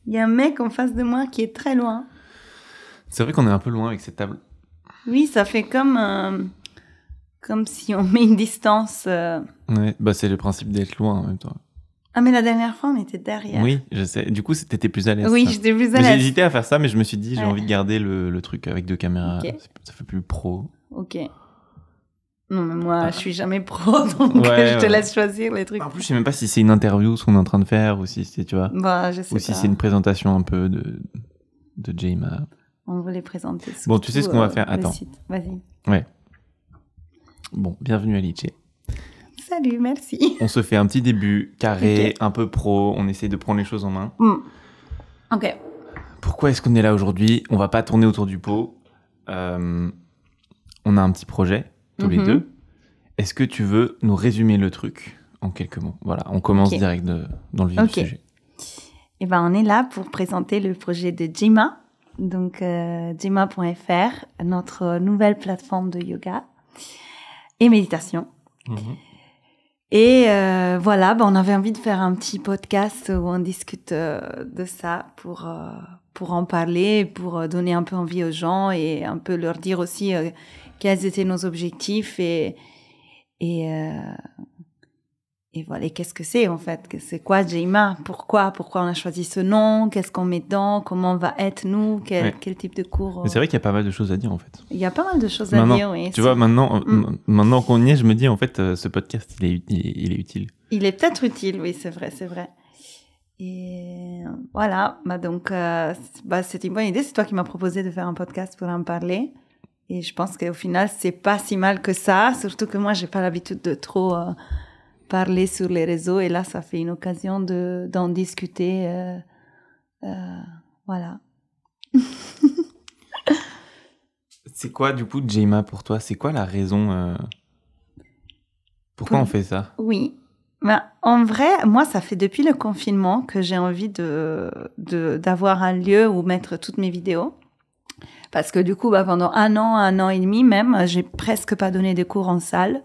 Il y a un mec en face de moi qui est très loin. C'est vrai qu'on est un peu loin avec cette table. Oui, ça fait comme si on met une distance. Ouais, bah c'est le principe d'être loin en même temps. Ah, mais la dernière fois, on était derrière. Oui, je sais. Du coup, t'étais plus à l'aise. Oui, ça. j'étais plus à Mais j'ai l'aise. hésité à faire ça, mais je me suis dit, j'ai Ouais. envie de garder le truc avec 2 caméras. Ok. Ça fait plus pro. Ok. Non, mais moi, je suis jamais pro, donc je te laisse choisir les trucs. En plus, je sais même pas si c'est une interview ce qu'on est en train de faire ou si c'est, tu vois, Bah, je sais ou pas. si c'est une présentation un peu de Jayma. On veut les présenter. Bon, tu sais ce qu'on va faire. Attends. Site. Vas-y. Ouais. Bon, bienvenue à Liché. Salut, merci. On se fait un petit début carré, un peu pro. On essaie de prendre les choses en main. Ok. Pourquoi est-ce qu'on est là aujourd'hui ? On va pas tourner autour du pot. On a un petit projet, tous les deux. Est-ce que tu veux nous résumer le truc en quelques mots ? Voilà, on commence direct dans le vif du sujet. Eh ben, on est là pour présenter le projet de Jayma. Donc, jayma.fr, notre nouvelle plateforme de yoga et méditation. Et voilà, on avait envie de faire un petit podcast où on discute de ça pour en parler, pour donner un peu envie aux gens et un peu leur dire aussi quels étaient nos objectifs et voilà, et qu'est-ce que c'est en fait, c'est quoi Jayma, pourquoi on a choisi ce nom, qu'est-ce qu'on met dedans, comment on va être nous, quel type de cours. Mais c'est vrai qu'il y a pas mal de choses à dire en fait. Il y a pas mal de choses à dire, oui. Tu vois, maintenant qu'on y est, je me dis en fait, ce podcast, il est utile. Il est peut-être utile, oui, c'est vrai. Et voilà, donc c'était une bonne idée. C'est toi qui m'as proposé de faire un podcast pour en parler. Et je pense qu'au final, c'est pas si mal que ça. Surtout que moi, j'ai pas l'habitude de trop parler sur les réseaux. Et là, ça fait une occasion d'en discuter. Voilà. C'est quoi, du coup, Jayma pour toi ? C'est quoi la raison Pourquoi on fait ça ? Oui. Ben, en vrai, moi, ça fait depuis le confinement que j'ai envie d'avoir un lieu où mettre toutes mes vidéos. Parce que du coup, pendant un an et demi même, j'ai presque pas donné de cours en salle,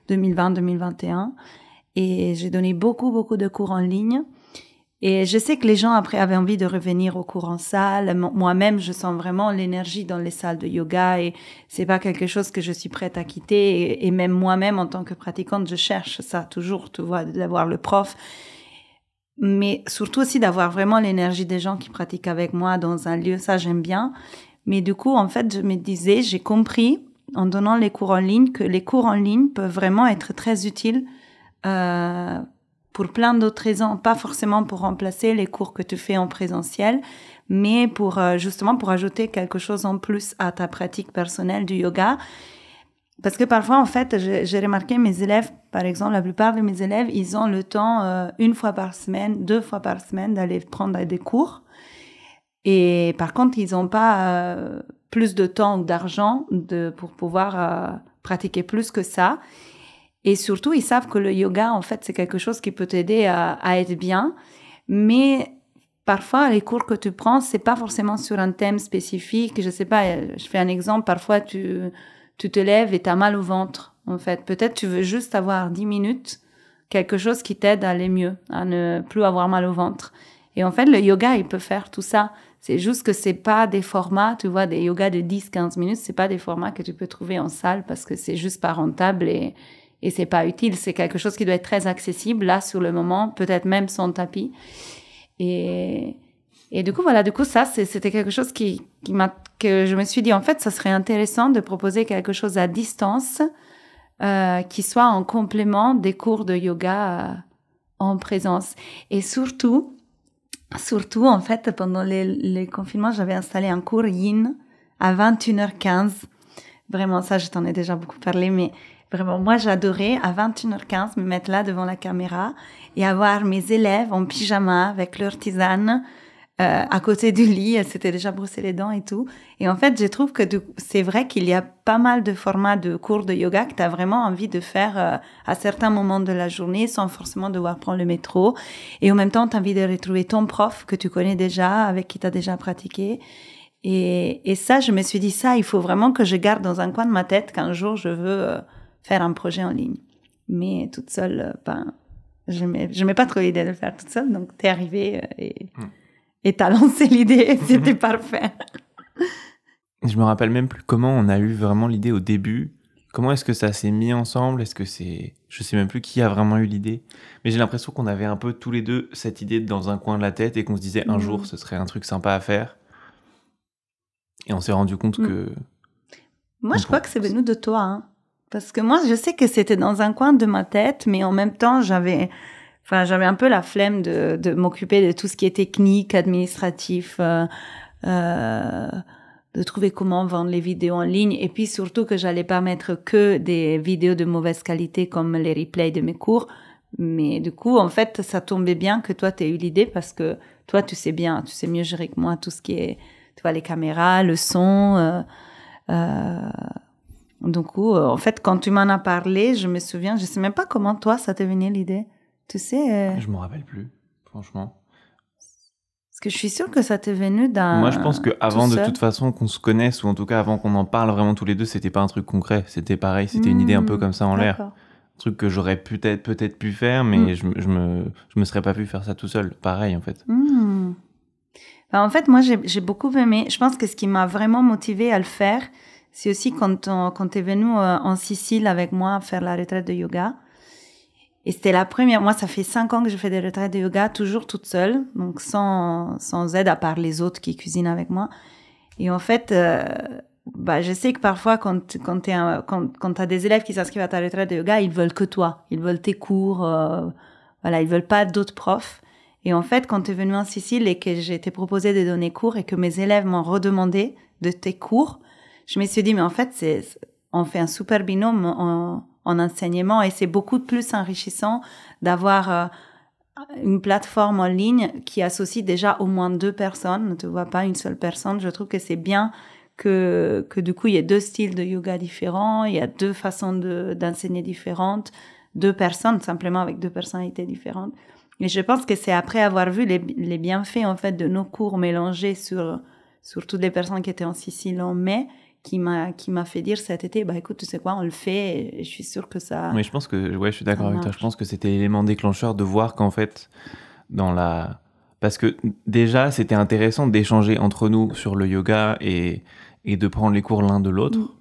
2020-2021. Et j'ai donné beaucoup de cours en ligne. Et je sais que les gens, après, avaient envie de revenir aux cours en salle. Moi-même, je sens vraiment l'énergie dans les salles de yoga et c'est pas quelque chose que je suis prête à quitter. Et même moi-même, en tant que pratiquante, je cherche ça toujours, tu vois, d'avoir le prof. Mais surtout aussi d'avoir vraiment l'énergie des gens qui pratiquent avec moi dans un lieu. Ça, j'aime bien. Mais du coup, en fait, je me disais, j'ai compris, en donnant les cours en ligne, que les cours en ligne peuvent vraiment être très utiles pour plein d'autres raisons, pas forcément pour remplacer les cours que tu fais en présentiel, mais pour justement pour ajouter quelque chose en plus à ta pratique personnelle du yoga. Parce que parfois, en fait, j'ai remarqué mes élèves, par exemple, la plupart de mes élèves, ils ont le temps 1 fois par semaine, 2 fois par semaine d'aller prendre des cours. Et par contre, ils n'ont pas plus de temps ou d'argent pour pouvoir pratiquer plus que ça. Et surtout, ils savent que le yoga, en fait, c'est quelque chose qui peut t'aider à être bien. Mais parfois, les cours que tu prends, c'est pas forcément sur un thème spécifique. Je sais pas, je fais un exemple. Parfois, tu te lèves et t'as mal au ventre, en fait. Peut-être tu veux juste avoir 10 minutes, quelque chose qui t'aide à aller mieux, à ne plus avoir mal au ventre. Et en fait, le yoga, il peut faire tout ça. C'est juste que c'est pas des formats, tu vois, des yogas de 10-15 minutes, c'est pas des formats que tu peux trouver en salle parce que c'est juste pas rentable et c'est pas utile. C'est quelque chose qui doit être très accessible, là, sur le moment, peut-être même sans tapis. Et du coup, voilà, ça, c'était quelque chose que je me suis dit, en fait, ça serait intéressant de proposer quelque chose à distance, qui soit en complément des cours de yoga en présence. Et surtout, en fait, pendant les confinements, j'avais installé un cours yin à 21h15. Vraiment, ça, je t'en ai déjà beaucoup parlé, mais vraiment, moi, j'adorais à 21h15 me mettre là devant la caméra et avoir mes élèves en pyjama avec leur tisane à côté du lit. Elles s'étaient déjà brossé les dents et tout. Et en fait, je trouve que c'est vrai qu'il y a pas mal de formats de cours de yoga que tu as vraiment envie de faire à certains moments de la journée sans forcément devoir prendre le métro. Et en même temps, tu as envie de retrouver ton prof que tu connais déjà, avec qui tu as déjà pratiqué. Et ça, je me suis dit, ça, il faut vraiment que je garde dans un coin de ma tête qu'un jour, je veux faire un projet en ligne. Mais toute seule, je n'aimais pas trop l'idée de le faire toute seule. Donc, t'es arrivée et Et t'as lancé l'idée, c'était parfait. Je me rappelle même plus comment on a eu vraiment l'idée au début. Comment est-ce que ça s'est mis ensemble? Est-ce que c'est... Je sais même plus qui a vraiment eu l'idée. Mais j'ai l'impression qu'on avait un peu tous les deux cette idée dans un coin de la tête et qu'on se disait un jour ce serait un truc sympa à faire. Et on s'est rendu compte que... Moi, je crois que c'est venu de toi. Hein. Parce que moi, je sais que c'était dans un coin de ma tête, mais en même temps, j'avais un peu la flemme de m'occuper de tout ce qui est technique, administratif, de trouver comment vendre les vidéos en ligne. Et puis surtout que j'allais pas mettre que des vidéos de mauvaise qualité comme les replays de mes cours. Mais du coup, en fait, ça tombait bien que toi, tu aies eu l'idée parce que toi, tu sais mieux gérer que moi tout ce qui est, tu vois, les caméras, le son. Donc, en fait, quand tu m'en as parlé, je me souviens, je sais même pas comment toi, ça t'est venu l'idée. Tu sais... Je m'en rappelle plus, franchement. Parce que je suis sûre que ça t'est venu d'un... Moi, je pense qu'avant, de toute façon, qu'on se connaisse, ou en tout cas avant qu'on en parle vraiment tous les deux, c'était pas un truc concret. C'était pareil, c'était une idée un peu comme ça en l'air. Un truc que j'aurais peut-être pu faire, mais je me serais pas pu faire ça tout seul. Pareil, en fait. En fait, moi, j'ai beaucoup aimé. Je pense que ce qui m'a vraiment motivée à le faire, c'est aussi quand t'es venu en Sicile avec moi faire la retraite de yoga. Et c'était la première. Moi, ça fait 5 ans que je fais des retraites de yoga, toujours toute seule, donc sans aide à part les autres qui cuisinent avec moi. Et en fait, je sais que parfois, quand t'as des élèves qui s'inscrivent à ta retraite de yoga, ils veulent que toi. Ils veulent tes cours. Ils veulent pas d'autres profs. Et en fait, quand tu es venu en Sicile et que j'ai été proposée de donner cours et que mes élèves m'ont redemandé de tes cours, je me suis dit, mais en fait, on fait un super binôme en enseignement et c'est beaucoup plus enrichissant d'avoir une plateforme en ligne qui associe déjà au moins 2 personnes. Ne te vois pas une seule personne. Je trouve que c'est bien que du coup, il y a 2 styles de yoga différents, il y a 2 façons d'enseigner différentes, 2 personnes simplement avec 2 personnalités différentes. Et je pense que c'est après avoir vu les bienfaits en fait de nos cours mélangés sur toutes les personnes qui étaient en Sicile en mai qui m'a fait dire cet été, écoute, tu sais quoi, on le fait et je suis sûre que ça... Oui, je pense que, je suis d'accord avec toi. Je pense que c'était l'élément déclencheur de voir qu'en fait, parce que déjà, c'était intéressant d'échanger entre nous sur le yoga et de prendre les cours l'un de l'autre.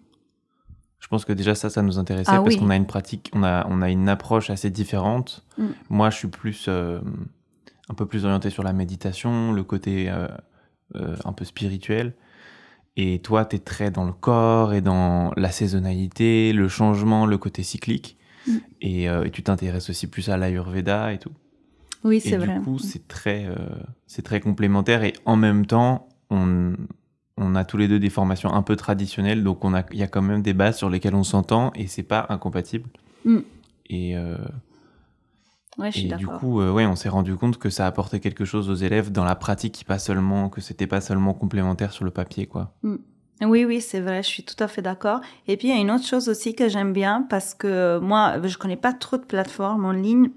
Je pense que déjà ça nous intéressait parce qu'on a une pratique, on a une approche assez différente. Moi, je suis plus, un peu plus orienté sur la méditation, le côté un peu spirituel. Et toi, t'es très dans le corps et dans la saisonnalité, le changement, le côté cyclique. Et tu t'intéresses aussi plus à l'Ayurveda et tout. Oui, c'est vrai. Et du coup, c'est très complémentaire. Et en même temps, on a tous les deux des formations un peu traditionnelles. Donc, il y a quand même des bases sur lesquelles on s'entend et c'est pas incompatible. Et je suis d'accord. Du coup, on s'est rendu compte que ça apportait quelque chose aux élèves dans la pratique, que c'était pas seulement complémentaire sur le papier, quoi. Oui, c'est vrai, je suis tout à fait d'accord. Et puis, il y a une autre chose aussi que j'aime bien parce que moi, je connais pas trop de plateformes en ligne,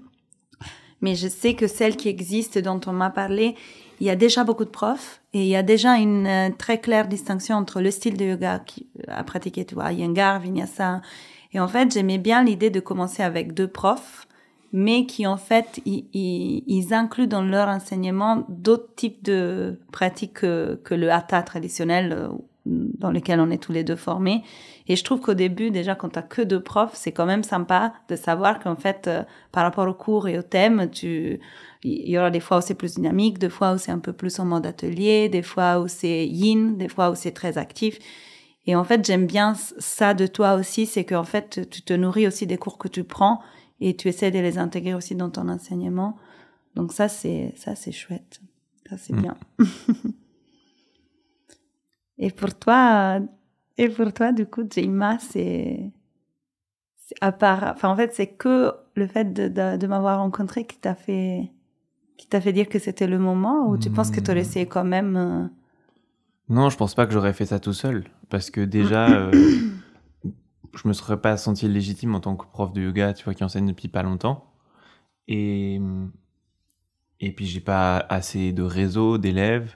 mais je sais que celles qui existent, dont on m'a parlé, il y a déjà beaucoup de profs et il y a déjà une très claire distinction entre le style de yoga à pratiquer, tu vois, Iyengar, Vinyasa. Et en fait, j'aimais bien l'idée de commencer avec 2 profs, mais qui en fait, ils incluent dans leur enseignement d'autres types de pratiques que le hatha traditionnel dans lequel on est tous les 2 formés. Et je trouve qu'au début, déjà, quand t'as que 2 profs, c'est quand même sympa de savoir qu'en fait, par rapport au cours et au thème, il y aura des fois où c'est plus dynamique, des fois où c'est un peu plus en mode atelier, des fois où c'est yin, des fois où c'est très actif. Et en fait, j'aime bien ça de toi aussi, c'est qu'en fait, tu te nourris aussi des cours que tu prends et tu essaies de les intégrer aussi dans ton enseignement. Donc ça, c'est chouette. Ça, c'est bien. Et pour toi, du coup, Jemma, c'est à part, enfin, en fait, c'est que le fait de m'avoir rencontré qui t'a fait dire que c'était le moment, ou tu penses que tu aurais essayé quand même? Non, je pense pas que j'aurais fait ça tout seul, parce que déjà, je me serais pas senti légitime en tant que prof de yoga, tu vois, qui enseigne depuis pas longtemps. Et puis j'ai pas assez de réseau d'élèves.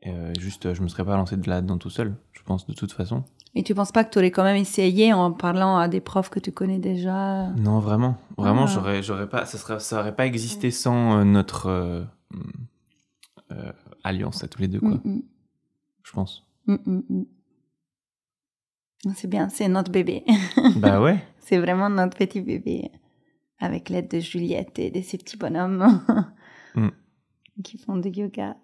Je me serais pas lancé de là-dedans tout seul, je pense, de toute façon. Et tu penses pas que tu aurais quand même essayé en parlant à des profs que tu connais déjà? Non, vraiment, j'aurais pas, ça aurait pas existé sans alliance à tous les deux, quoi. Je pense. C'est bien, c'est notre bébé. Bah ouais. C'est vraiment notre petit bébé, avec l'aide de Juliette et de ces petits bonhommes qui font du yoga.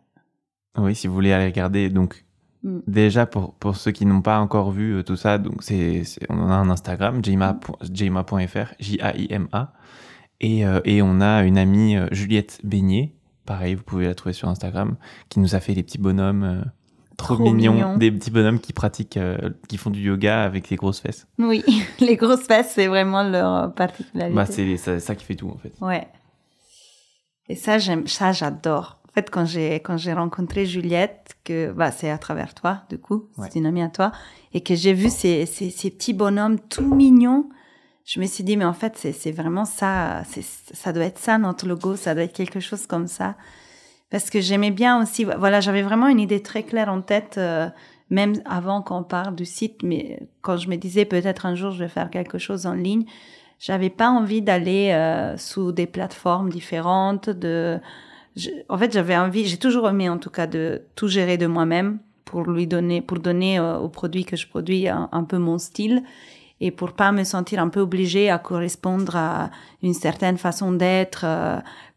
Oui, si vous voulez aller regarder, donc déjà pour ceux qui n'ont pas encore vu tout ça, donc on a un Instagram, jaima.fr, Jaima, et on a une amie Juliette Beignet, pareil, vous pouvez la trouver sur Instagram, qui nous a fait des petits bonhommes trop mignons, des petits bonhommes qui pratiquent, qui font du yoga avec les grosses fesses. Oui, les grosses fesses, c'est vraiment leur particularité. Bah, c'est ça qui fait tout, en fait. Ouais. Et ça, j'adore. En fait, quand j'ai rencontré Juliette, c'est à travers toi, du coup, c'est une amie à toi, et que j'ai vu ces petits bonhommes tout mignons, je me suis dit, mais en fait, c'est vraiment ça, ça doit être ça, notre logo, ça doit être quelque chose comme ça. Parce que j'aimais bien aussi, voilà, j'avais vraiment une idée très claire en tête, même avant qu'on parle du site, mais quand je me disais peut-être un jour je vais faire quelque chose en ligne, j'avais pas envie d'aller sous des plateformes différentes. En fait, j'ai toujours aimé en tout cas de tout gérer de moi-même pour donner aux produits que je produis un peu mon style et pour pas me sentir un peu obligée à correspondre à une certaine façon d'être.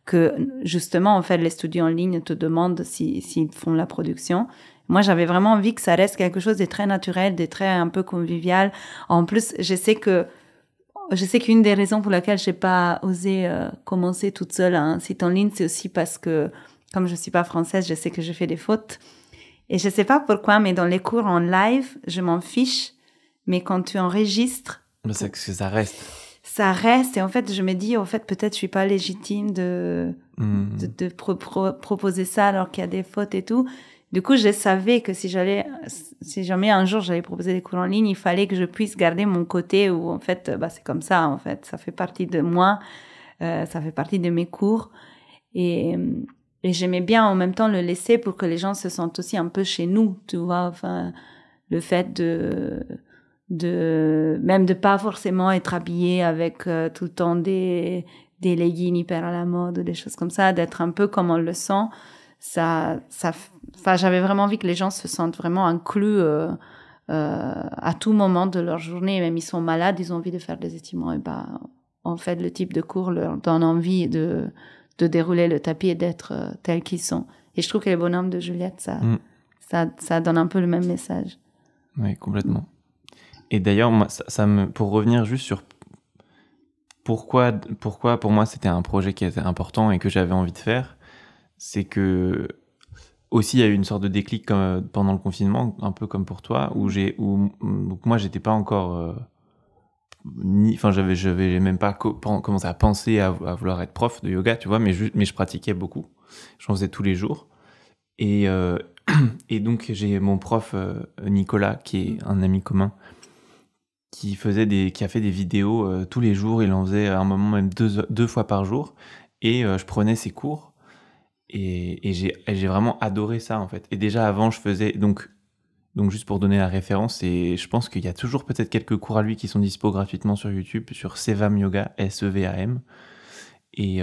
Que justement, en fait, les studios en ligne te demandent s'ils font la production. Moi, j'avais vraiment envie que ça reste quelque chose de très naturel, de très un peu convivial. En plus, je sais qu'une des raisons pour laquelle j'ai pas osé commencer toute seule un site en ligne, c'est aussi parce que, comme je suis pas française, je sais que je fais des fautes. Et je sais pas pourquoi, mais dans les cours en live, je m'en fiche. Mais quand tu enregistres... C'est que ça reste. Ça reste, et en fait, je me dis, peut-être je suis pas légitime de proposer ça alors qu'il y a des fautes et tout. Du coup, je savais que si jamais un jour j'allais proposer des cours en ligne, il fallait que je puisse garder mon côté où, en fait, c'est comme ça, en fait. Ça fait partie de moi, ça fait partie de mes cours. Et j'aimais bien en même temps le laisser pour que les gens se sentent aussi un peu chez nous, tu vois. Enfin, le fait même de pas forcément être habillé avec tout le temps des leggings hyper à la mode ou des choses comme ça, d'être un peu comme on le sent, j'avais vraiment envie que les gens se sentent vraiment inclus à tout moment de leur journée, même ils sont malades, ils ont envie de faire des étirements, et en fait le type de cours leur donne envie de dérouler le tapis et d'être tels qu'ils sont. Et je trouve que les bonhommes de Juliette, ça donne un peu le même message. Oui, complètement. Et d'ailleurs, moi, pour revenir juste sur pourquoi pour moi c'était un projet qui était important et que j'avais envie de faire, c'est que aussi il y a eu une sorte de déclic pendant le confinement, un peu comme pour toi, donc moi j'étais pas encore j'avais même pas commencé à penser à vouloir être prof de yoga, tu vois, mais je pratiquais beaucoup, j'en faisais tous les jours et donc j'ai mon prof Nicolas qui est un ami commun qui a fait des vidéos tous les jours. Il en faisait à un moment même deux fois par jour. Et je prenais ses cours. Et j'ai vraiment adoré ça, en fait. Et déjà, avant, je faisais... Donc juste pour donner la référence, je pense qu'il y a toujours peut-être quelques cours à lui qui sont dispo gratuitement sur YouTube, sur Sevam Yoga, SEVAM. Et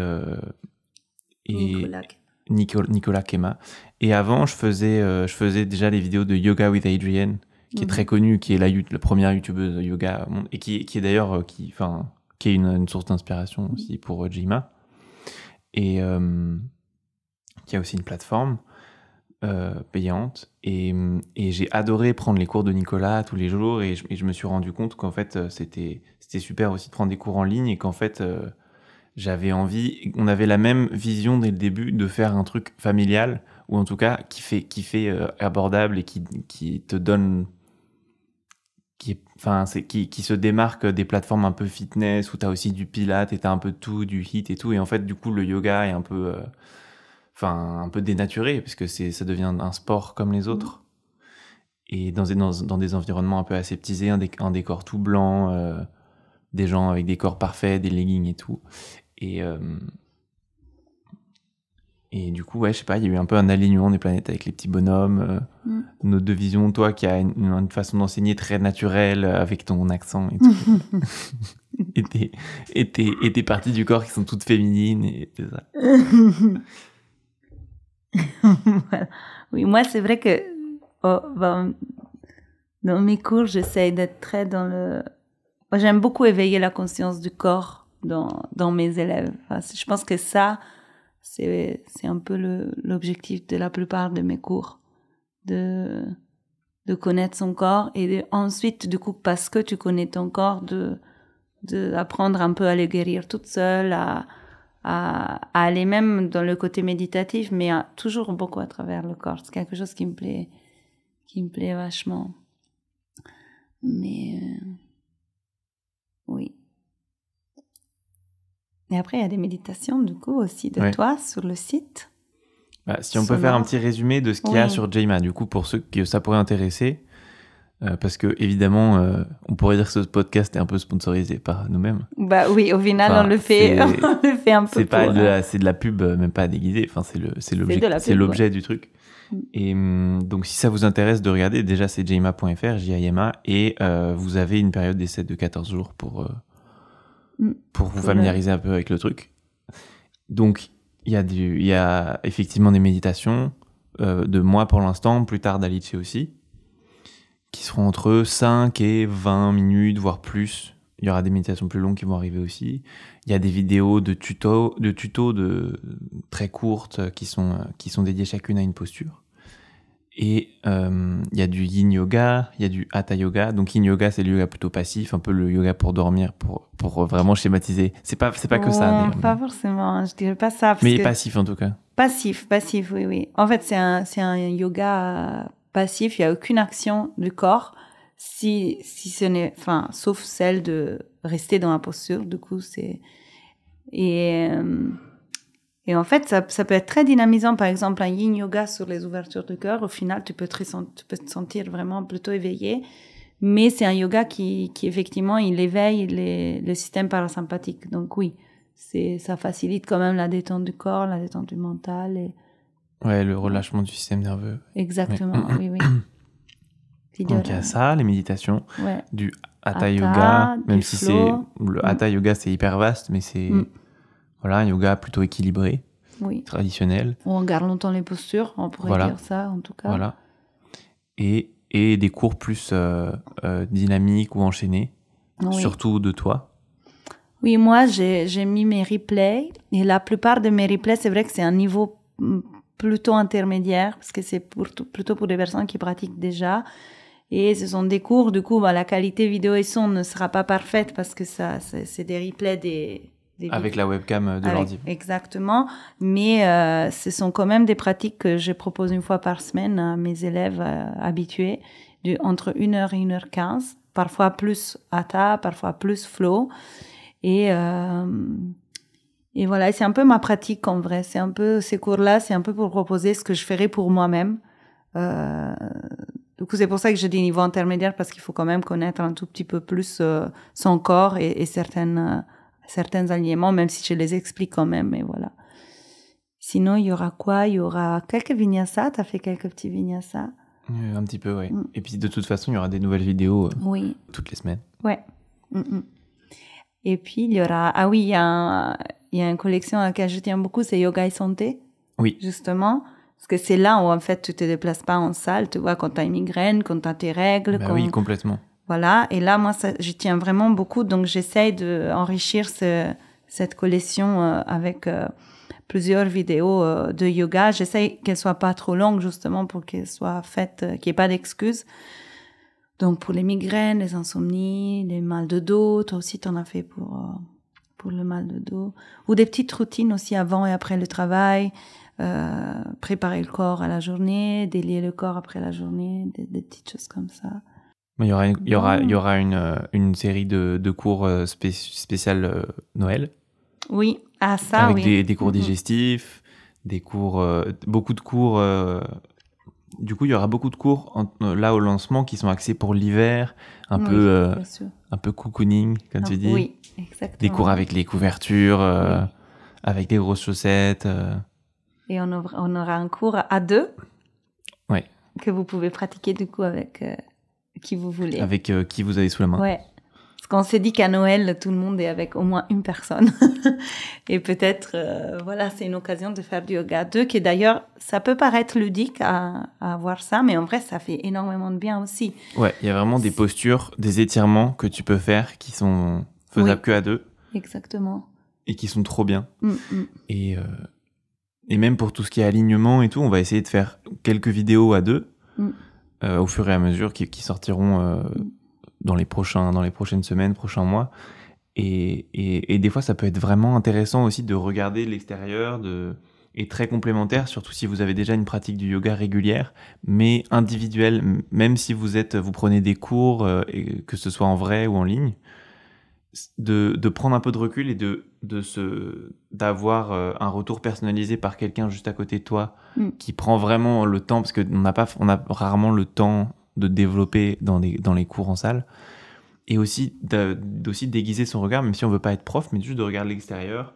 Nicolas Kema. Et avant, je faisais déjà les vidéos de Yoga with Adrienne, qui est très connue, qui est la première youtubeuse de yoga au monde, et qui est d'ailleurs qui est une source d'inspiration aussi pour Jaima, et qui a aussi une plateforme payante, et j'ai adoré prendre les cours de Nicolas tous les jours, et je me suis rendu compte qu'en fait c'était super aussi de prendre des cours en ligne, et qu'en fait j'avais envie, on avait la même vision dès le début de faire un truc familial, ou en tout cas qui fait abordable et qui te donne, qui se démarque des plateformes un peu fitness où t'as aussi du pilates et t'as un peu de tout, du HIIT et tout, et en fait du coup le yoga est un peu dénaturé parce que ça devient un sport comme les autres, et dans des environnements un peu aseptisés, un décor tout blanc, des gens avec des corps parfaits, des leggings et tout, et du coup, ouais, je sais pas, il y a eu un peu un alignement des planètes avec les petits bonhommes, nos deux visions, toi qui as une façon d'enseigner très naturelle avec ton accent et tout. et tes parties du corps qui sont toutes féminines et tout ça. Voilà. Oui, moi, c'est vrai que dans mes cours, j'essaye d'être très dans le... Moi, j'aime beaucoup éveiller la conscience du corps dans mes élèves. Enfin, je pense que ça, c'est un peu l'objectif de la plupart de mes cours, de connaître son corps et ensuite, du coup, parce que tu connais ton corps, apprendre un peu à le guérir toute seule, à aller même dans le côté méditatif, mais toujours beaucoup à travers le corps. C'est quelque chose qui me plaît vachement. Mais oui. Et après, il y a des méditations, du coup, aussi de toi sur le site. Bah, si on peut faire un petit résumé de ce qu'il y a sur Jayma, du coup, pour ceux que ça pourrait intéresser, parce que évidemment, on pourrait dire que ce podcast est un peu sponsorisé par nous-mêmes. Bah oui, au final, on le fait un peu. C'est de la pub, même pas déguisée. Enfin, c'est l'objet du truc. Et donc, si ça vous intéresse de regarder, déjà, c'est jayma.fr, J-A-Y-M-A, et vous avez une période d'essai de 14 jours pour vous familiariser un peu avec le truc. Donc, il y a effectivement des méditations de moi pour l'instant, plus tard d'Alice aussi, qui seront entre 5 et 20 minutes, voire plus. Il y aura des méditations plus longues qui vont arriver aussi. Il y a des vidéos de tutos très courtes qui sont dédiées chacune à une posture. Et il y a du yin yoga, il y a du hatha yoga. Donc yin yoga, c'est le yoga plutôt passif, un peu le yoga pour dormir, pour vraiment schématiser. C'est pas que ça. Pas forcément, je dirais pas ça. Mais passif en tout cas. Passif, oui. En fait, c'est un yoga passif. Il y a aucune action du corps, si ce n'est, enfin, sauf celle de rester dans la posture. Du coup, c'est et en fait, ça peut être très dynamisant. Par exemple, un yin yoga sur les ouvertures du cœur. Au final, tu peux te sentir vraiment plutôt éveillé. Mais c'est un yoga qui effectivement, il éveille le système parasympathique. Donc oui, ça facilite quand même la détente du corps, la détente du mental. Ouais, le relâchement du système nerveux. Exactement, oui. Donc il y a ça, les méditations, du hatha yoga, même si flow. Le hatha yoga, c'est hyper vaste, mais c'est... Voilà, un yoga plutôt équilibré, traditionnel. Où on garde longtemps les postures, on pourrait dire ça en tout cas. Voilà. Et des cours plus dynamiques ou enchaînés, surtout de toi. Oui, moi j'ai mis mes replays et la plupart de mes replays, c'est vrai que c'est un niveau plutôt intermédiaire parce que c'est plutôt pour des personnes qui pratiquent déjà. Et ce sont des cours, du coup, la qualité vidéo et son ne sera pas parfaite parce que c'est des replays avec la webcam de l'ordi. Exactement. Mais ce sont quand même des pratiques que je propose une fois par semaine à mes élèves habitués, entre 1h et 1h15, parfois plus hatha, parfois plus flow. Et voilà, c'est un peu ma pratique en vrai. C'est un peu, ces cours-là, c'est un peu pour proposer ce que je ferais pour moi-même. Du coup, c'est pour ça que je dis niveau intermédiaire, parce qu'il faut quand même connaître un tout petit peu plus son corps et certains alignements, même si je les explique quand même, et voilà. Sinon, il y aura quoi? Il y aura quelques vinyasas. Tu as fait quelques petits vinyasas? Un petit peu, oui. Et puis, de toute façon, il y aura des nouvelles vidéos toutes les semaines. Ouais. Et puis, il y aura... Ah oui, il y a une collection à laquelle je tiens beaucoup, c'est Yoga et Santé. Oui. Justement. Parce que c'est là où, en fait, tu te déplaces pas en salle. Tu vois, quand tu as une migraine, quand tu as tes règles. Oui, complètement. Voilà, et là, moi, j'y tiens vraiment beaucoup, donc j'essaye d'enrichir cette collection avec plusieurs vidéos de yoga. J'essaye qu'elles soient pas trop longues, justement, pour qu'elles soient faites, qu'il n'y ait pas d'excuses. Donc, pour les migraines, les insomnies, les mal de dos, toi aussi, t'en as fait pour le mal de dos. Ou des petites routines aussi avant et après le travail, préparer le corps à la journée, délier le corps après la journée, des petites choses comme ça. Il y aura une série de cours spécial Noël. Oui, ça, avec des cours digestifs, des cours, beaucoup de cours. Du coup, il y aura beaucoup de cours là au lancement qui sont axés pour l'hiver, un peu cocooning, comme tu dis. Oui, exactement. Des cours avec les couvertures, avec des grosses chaussettes. Et on aura un cours à 2. Ouais. Que vous pouvez pratiquer du coup avec qui vous voulez. Avec qui vous avez sous la main. Ouais. Parce qu'on s'est dit qu'à Noël, tout le monde est avec au moins une personne. Et peut-être, voilà, c'est une occasion de faire du yoga à deux, qui d'ailleurs, ça peut paraître ludique à voir ça, mais en vrai, ça fait énormément de bien aussi. Ouais, il y a vraiment des postures, des étirements que tu peux faire qui sont faisables que à deux. Exactement. Et qui sont trop bien. Et même pour tout ce qui est alignement et tout, on va essayer de faire quelques vidéos à deux au fur et à mesure qui sortiront dans les prochaines semaines, prochains mois. Et des fois, ça peut être vraiment intéressant aussi de regarder l'extérieur et très complémentaire, surtout si vous avez déjà une pratique du yoga régulière, mais individuelle, même si vous prenez des cours, et que ce soit en vrai ou en ligne, de prendre un peu de recul et d'avoir un retour personnalisé par quelqu'un juste à côté de toi qui prend vraiment le temps, parce qu'on a rarement le temps de développer dans les cours en salle, et aussi déguiser son regard, même si on veut pas être prof, mais juste de regarder l'extérieur.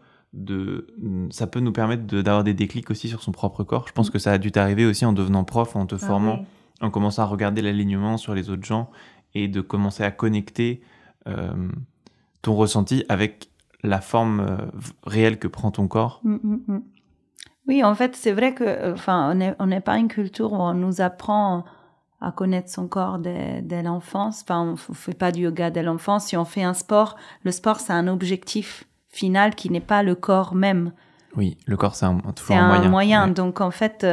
Ça peut nous permettre d'avoir des déclics aussi sur son propre corps. Je pense que ça a dû t'arriver aussi en devenant prof, en te formant, en commençant à regarder l'alignement sur les autres gens et de commencer à connecter ton ressenti avec la forme réelle que prend ton corps. Oui, en fait, c'est vrai que, on n'est pas une culture où on nous apprend à connaître son corps dès l'enfance. Enfin, on fait pas du yoga dès l'enfance. Si on fait un sport, le sport, c'est un objectif final qui n'est pas le corps même. Oui, le corps, c'est toujours un moyen. C'est un moyen. Ouais. Donc, en fait,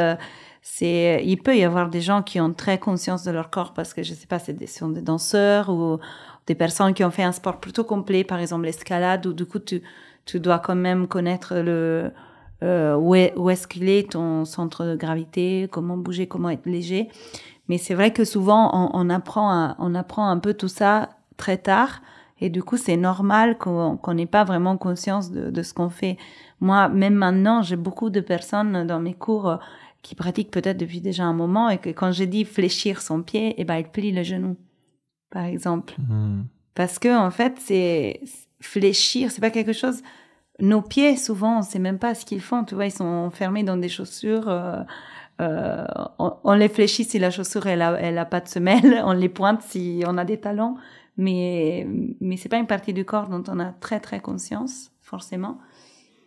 il peut y avoir des gens qui ont très conscience de leur corps parce que, je sais pas, sont des danseurs ou des personnes qui ont fait un sport plutôt complet, par exemple l'escalade, où du coup, tu dois quand même connaître où est-ce qu'il est ton centre de gravité, comment bouger, comment être léger. Mais c'est vrai que souvent, on apprend un peu tout ça très tard. Et du coup, c'est normal qu'on n'ait pas vraiment conscience de ce qu'on fait. Moi, même maintenant, j'ai beaucoup de personnes dans mes cours qui pratiquent peut-être depuis déjà un moment et que quand j'ai dit fléchir son pied, eh ben, ils plient le genou, par exemple. Parce que, en fait, c'est fléchir, c'est pas quelque chose. Nos pieds, souvent, on sait même pas ce qu'ils font. Tu vois, ils sont enfermés dans des chaussures. On les fléchit si la chaussure elle a pas de semelle, on les pointe si on a des talons, mais c'est pas une partie du corps dont on a très très conscience forcément.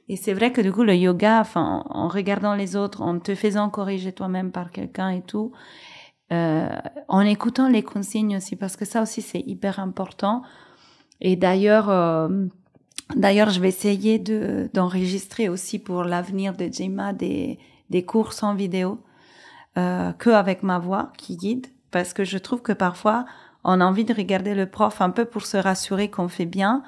Et c'est vrai que du coup le yoga, en regardant les autres, en te faisant corriger toi-même par quelqu'un et tout, en écoutant les consignes aussi, parce que ça aussi c'est hyper important. Et d'ailleurs je vais essayer d'enregistrer aussi pour l'avenir de Jema des cours sans vidéo, que avec ma voix qui guide, parce que je trouve que parfois on a envie de regarder le prof un peu pour se rassurer qu'on fait bien,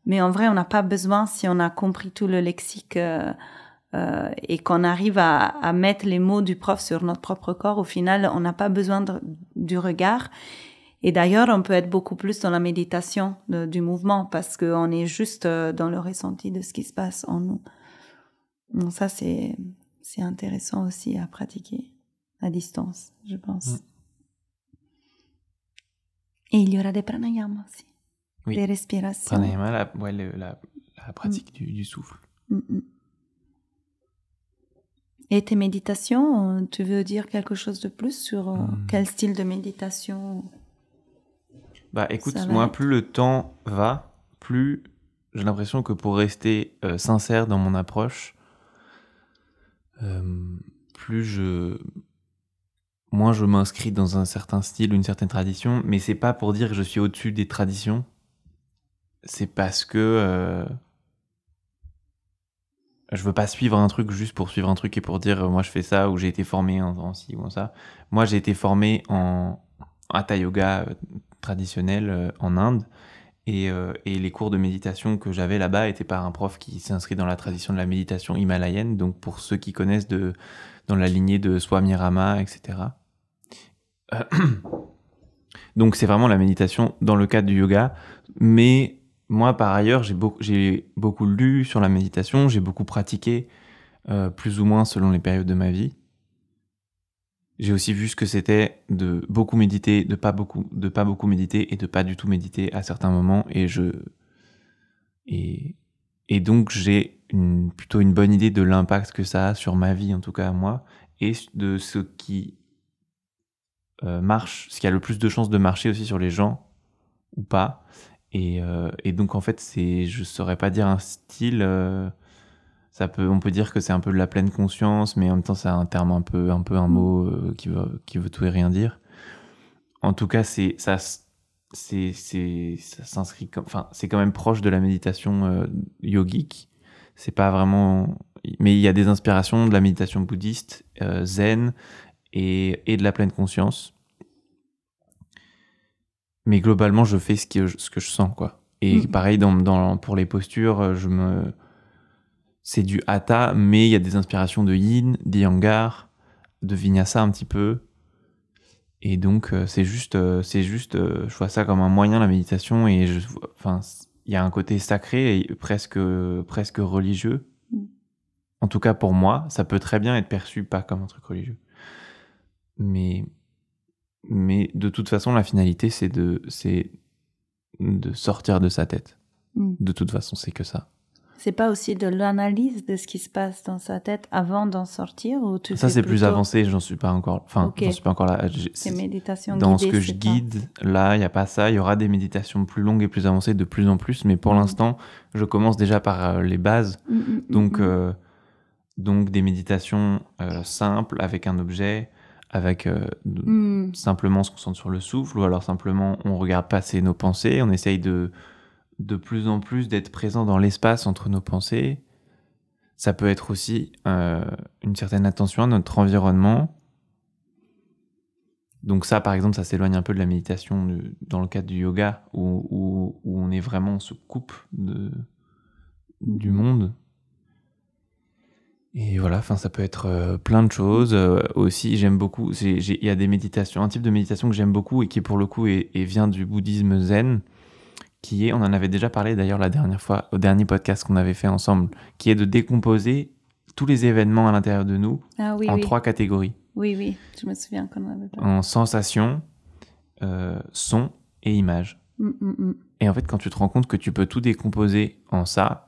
mais en vrai on n'a pas besoin si on a compris tout le lexique et qu'on arrive à mettre les mots du prof sur notre propre corps. Au final, on n'a pas besoin du regard. Et d'ailleurs, on peut être beaucoup plus dans la méditation du mouvement parce qu'on est juste dans le ressenti de ce qui se passe en nous. Donc ça, c'est intéressant aussi à pratiquer à distance, je pense. Et il y aura des pranayama aussi, des respirations. Pranayama, la pratique du souffle. Et tes méditations, tu veux dire quelque chose de plus sur quel style de méditation? Bah écoute, moi, plus le temps va, plus j'ai l'impression que pour rester sincère dans mon approche, moins je m'inscris dans un certain style, une certaine tradition, mais c'est pas pour dire que je suis au-dessus des traditions, c'est parce que je veux pas suivre un truc juste pour suivre un truc et pour dire moi je fais ça, ou j'ai été formé en ci ou en ça. Moi j'ai été formé en hatha yoga traditionnel en Inde, et les cours de méditation que j'avais là-bas étaient par un prof qui s'inscrit dans la tradition de la méditation himalayenne, donc pour ceux qui connaissent dans la lignée de Swami Rama, etc. Donc c'est vraiment la méditation dans le cadre du yoga, mais moi par ailleurs j'ai beaucoup lu sur la méditation, j'ai beaucoup pratiqué, plus ou moins selon les périodes de ma vie. J'ai aussi vu ce que c'était de beaucoup méditer, de pas beaucoup méditer et de pas du tout méditer à certains moments, et donc j'ai plutôt une bonne idée de l'impact que ça a sur ma vie, en tout cas moi, et de ce qui marche, ce qui a le plus de chances de marcher aussi sur les gens ou pas, Et donc, en fait, je saurais pas dire un style. On peut dire que c'est un peu de la pleine conscience, mais en même temps, c'est un terme un peu un mot qui veut tout et rien dire. En tout cas, ça s'inscrit c'est quand même proche de la méditation yogique. C'est pas vraiment, mais il y a des inspirations de la méditation bouddhiste, zen et de la pleine conscience. Mais globalement, je fais ce que je sens, quoi. Et pareil, pour les postures, c'est du hatha, mais il y a des inspirations de yin, d'iyengar, de vinyasa un petit peu. Et donc, c'est juste, je vois ça comme un moyen, la méditation, et il y a un côté sacré et presque religieux. En tout cas, pour moi, ça peut très bien être perçu pas comme un truc religieux. Mais de toute façon, la finalité, c'est de sortir de sa tête. De toute façon, c'est que ça. C'est pas aussi de l'analyse de ce qui se passe dans sa tête avant d'en sortir, ou ça c'est plus avancé, j'en suis pas encore. J'en suis pas encore là. C'est méditation dans guidée, ce que je guide, là, il y a pas ça. Il y aura des méditations plus longues et plus avancées de plus en plus, mais pour l'instant, je commence déjà par les bases. Donc des méditations simples avec un objet, avec simplement on se concentre sur le souffle, ou alors simplement on regarde passer nos pensées, on essaye de plus en plus d'être présent dans l'espace entre nos pensées. Ça peut être aussi une certaine attention à notre environnement. Donc ça, par exemple, ça s'éloigne un peu de la méditation dans le cadre du yoga, où on est vraiment, on se coupe du monde. Et voilà, ça peut être plein de choses. Aussi, j'aime beaucoup, il y a des méditations, un type de méditation que j'aime beaucoup et qui pour le coup vient du bouddhisme zen, on en avait déjà parlé d'ailleurs la dernière fois, au dernier podcast qu'on avait fait ensemble, qui est de décomposer tous les événements à l'intérieur de nous en 3 catégories. Oui, je me souviens qu'on en avait parlé. En sensations, son et images. Et en fait, quand tu te rends compte que tu peux tout décomposer en ça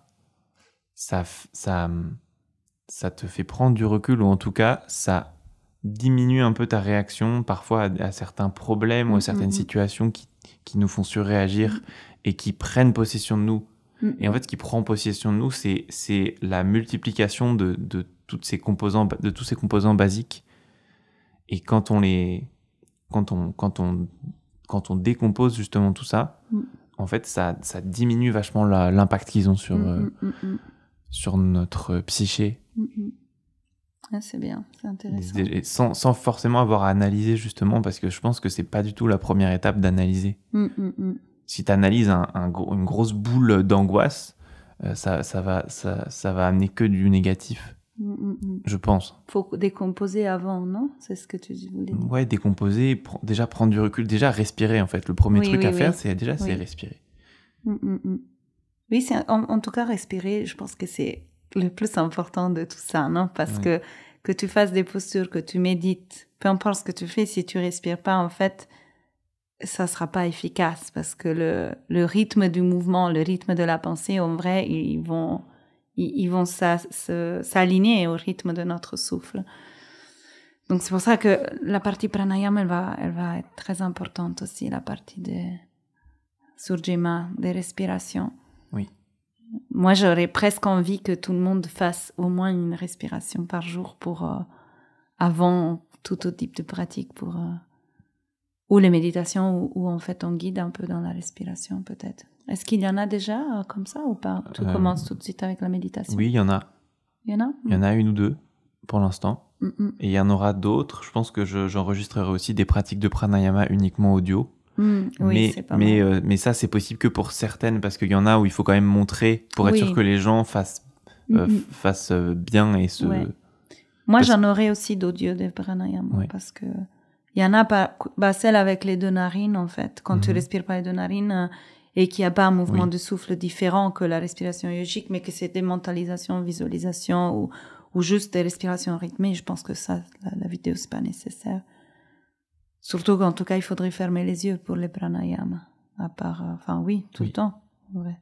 te fait prendre du recul, ou en tout cas, ça diminue un peu ta réaction parfois à certains problèmes ou à certaines situations qui nous font surréagir et qui prennent possession de nous. Et en fait, ce qui prend possession de nous, c'est la multiplication de tous ces composants basiques. Et quand on décompose justement tout ça, en fait, ça diminue vachement l'impact qu'ils ont sur notre psyché. C'est bien, c'est intéressant. Sans forcément avoir à analyser, justement, parce que je pense que c'est pas du tout la première étape d'analyser. Si tu analyses une grosse boule d'angoisse, ça va amener que du négatif, je pense. Faut décomposer avant, non? C'est ce que tu voulais dire. Ouais, décomposer, déjà prendre du recul, déjà respirer, en fait. Le premier truc à faire, c'est respirer. Oui, en tout cas, respirer, je pense que c'est le plus important de tout ça, non? Parce que tu fasses des postures, que tu médites, peu importe ce que tu fais, si tu respires pas, en fait, ça sera pas efficace, parce que le rythme du mouvement, le rythme de la pensée, en vrai, ils vont s'aligner au rythme de notre souffle. Donc c'est pour ça que la partie pranayama, elle va être très importante aussi, la partie de surjima, des respirations. Oui. Moi, j'aurais presque envie que tout le monde fasse au moins une respiration par jour avant tout autre type de pratique, ou les méditations, où en fait on guide un peu dans la respiration, peut-être. Est-ce qu'il y en a déjà comme ça ou pas? Tu commences tout de suite avec la méditation? Oui, il y en a. Il y en a? Il y en a 1 ou 2 pour l'instant. Et il y en aura d'autres. Je pense que j'enregistrerai aussi des pratiques de pranayama uniquement audio. Oui, c'est pas mal. Mais ça, c'est possible que pour certaines, parce qu'il y en a où il faut quand même montrer pour être sûr que les gens fassent bien et se... Ouais. Moi, j'en aurais aussi d'audio de pranayama, parce que il y en a pas, celle avec les 2 narines, en fait, quand tu respires par les 2 narines, et qu'il n'y a pas un mouvement de souffle différent que la respiration yogique, mais que c'est des mentalisations, visualisations, ou juste des respirations rythmées. Je pense que ça, la vidéo, c'est pas nécessaire. Surtout qu'en tout cas, il faudrait fermer les yeux pour les pranayama. À part, tout le temps. Ouais.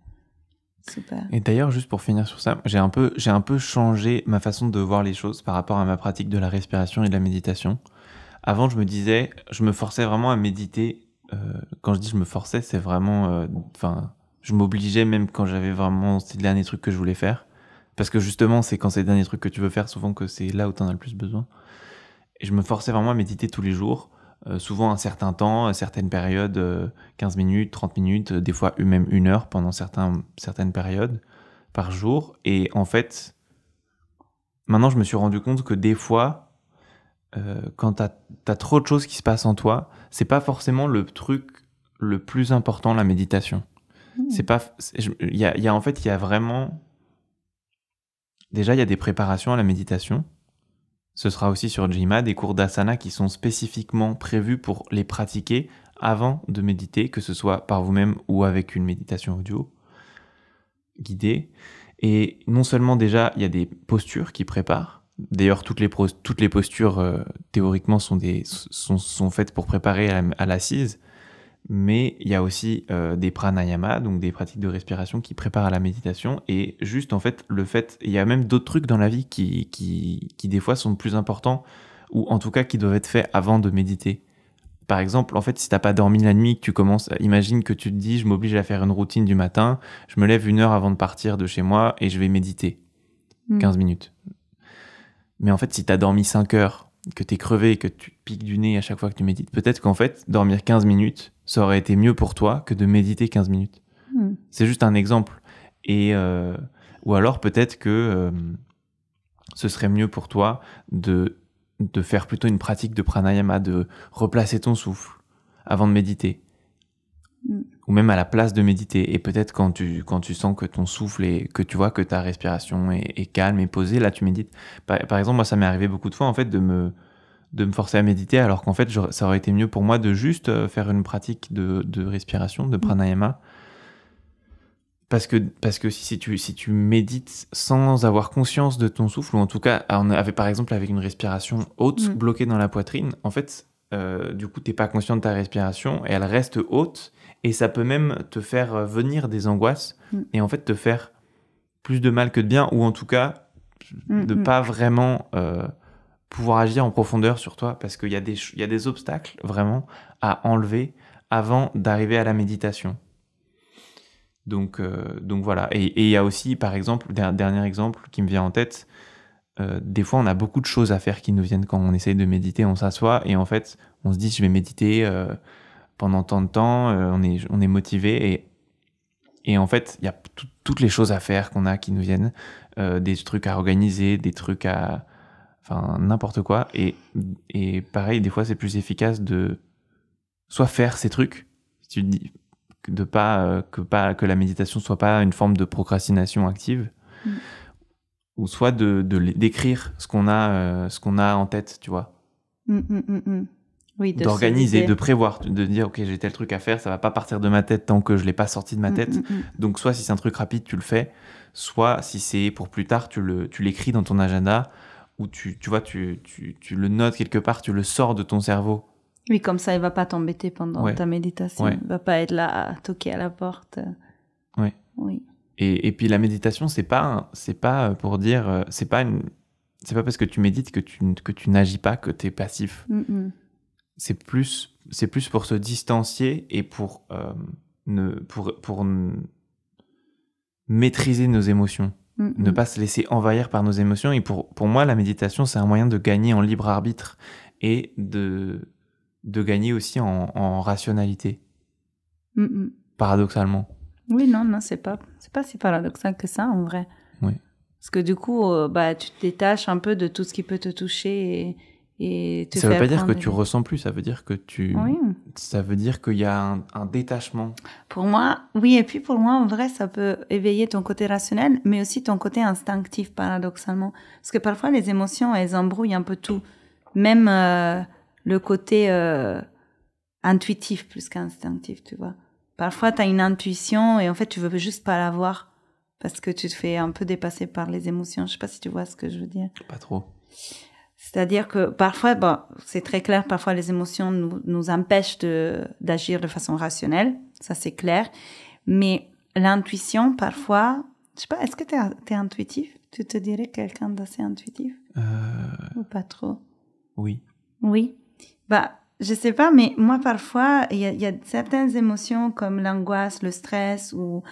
Super. Et d'ailleurs, juste pour finir sur ça, j'ai un peu changé ma façon de voir les choses par rapport à ma pratique de la respiration et de la méditation. Avant, je me forçais vraiment à méditer quand je dis je me forçais, c'est vraiment... je m'obligeais même quand j'avais vraiment ces derniers trucs que je voulais faire. Parce que justement, c'est quand c'est les derniers trucs que tu veux faire, souvent que c'est là où tu en as le plus besoin. Et je me forçais vraiment à méditer tous les jours, souvent un certain temps, à certaines périodes, 15 minutes, 30 minutes, des fois même 1 heure pendant certaines périodes par jour. Et en fait, maintenant, je me suis rendu compte que des fois, quand t'as trop de choses qui se passent en toi, c'est pas forcément le truc le plus important, la méditation. C'est pas... Il y a, en fait, il y a vraiment... Déjà, il y a des préparations à la méditation. Ce sera aussi sur Jima, des cours d'asana qui sont spécifiquement prévus pour les pratiquer avant de méditer, que ce soit par vous-même ou avec une méditation audio guidée. Et non seulement déjà, il y a des postures qui préparent. D'ailleurs, toutes les postures, théoriquement, sont faites pour préparer à l'assise. Mais il y a aussi des pranayama, donc des pratiques de respiration qui préparent à la méditation. Et juste, en fait, il y a même d'autres trucs dans la vie qui des fois sont plus importants, ou en tout cas qui doivent être faits avant de méditer. Par exemple, en fait, si t'as pas dormi la nuit, que tu commences, imagine que tu te dis, je m'oblige à faire une routine du matin, je me lève 1 heure avant de partir de chez moi et je vais méditer 15 minutes. Mais en fait, si t'as dormi 5 heures, que t'es crevé et que tu piques du nez à chaque fois que tu médites, peut-être qu'en fait, dormir 15 minutes, ça aurait été mieux pour toi que de méditer 15 minutes. C'est juste un exemple. Et, ou alors peut-être que ce serait mieux pour toi de faire plutôt une pratique de pranayama, de replacer ton souffle avant de méditer. Ou même à la place de méditer. Et peut-être quand tu sens que ton souffle que tu vois que ta respiration est calme et posée, là tu médites. Par exemple, moi ça m'est arrivé beaucoup de fois en fait de me forcer à méditer, alors qu'en fait ça aurait été mieux pour moi de juste faire une pratique de respiration, de pranayama. Parce que si tu médites sans avoir conscience de ton souffle, ou en tout cas, par exemple avec une respiration haute bloquée dans la poitrine, en fait, du coup, t'es pas conscient de ta respiration et elle reste haute, et ça peut même te faire venir des angoisses et en fait te faire plus de mal que de bien, ou en tout cas de pas vraiment pouvoir agir en profondeur sur toi, parce qu'il y a des obstacles vraiment à enlever avant d'arriver à la méditation. Donc voilà. Et il y a aussi, par exemple, dernier exemple qui me vient en tête, des fois on a beaucoup de choses à faire qui nous viennent quand on essaye de méditer, on s'assoit et en fait on se dit je vais méditer pendant tant de temps, on est motivé et en fait il y a toutes les choses à faire qui nous viennent, des trucs à organiser, des trucs enfin n'importe quoi, et pareil, des fois c'est plus efficace de soit faire ces trucs, si tu te dis que la méditation soit pas une forme de procrastination active, ou soit d'écrire ce qu'on a en tête, tu vois. Oui, d'organiser, de prévoir, de dire ok, j'ai tel truc à faire, ça va pas partir de ma tête tant que je l'ai pas sorti de ma tête. Donc soit si c'est un truc rapide, tu le fais, soit si c'est pour plus tard, tu l'écris dans ton agenda, ou tu vois, tu le notes quelque part, tu le sors de ton cerveau. Oui, comme ça, il va pas t'embêter pendant ta méditation. Il va pas être là à toquer à la porte. Oui. Et puis la méditation, c'est pas pour dire, c'est pas parce que tu médites que tu n'agis pas, que tu es passif. C'est plus pour se distancier et pour maîtriser nos émotions, ne pas se laisser envahir par nos émotions. Et pour moi, la méditation, c'est un moyen de gagner en libre arbitre et de gagner aussi en rationalité. Paradoxalement. Oui, non, c'est pas si paradoxal que ça, en vrai. Oui. Parce que du coup, tu te détaches un peu de tout ce qui peut te toucher et te ça veut pas dire que tu ressens plus, ça veut dire que Oui. Ça veut dire qu'il y a un détachement. Pour moi, oui, et puis pour moi, en vrai, ça peut éveiller ton côté rationnel, mais aussi ton côté instinctif, paradoxalement. Parce que parfois, les émotions, elles embrouillent un peu tout. Même le côté intuitif plus qu'instinctif, tu vois. Parfois, tu as une intuition et en fait, tu veux juste pas l'avoir parce que tu te fais un peu dépasser par les émotions. Je sais pas si tu vois ce que je veux dire. Pas trop. C'est-à-dire que parfois, c'est très clair, parfois les émotions nous empêchent d'agir de façon rationnelle, ça c'est clair. Mais l'intuition, parfois, je sais pas, est-ce que t'es intuitif? Tu te dirais quelqu'un d'assez intuitif? Ou pas trop? Oui. Oui. je sais pas, mais moi, parfois, il y a certaines émotions comme l'angoisse, le stress ou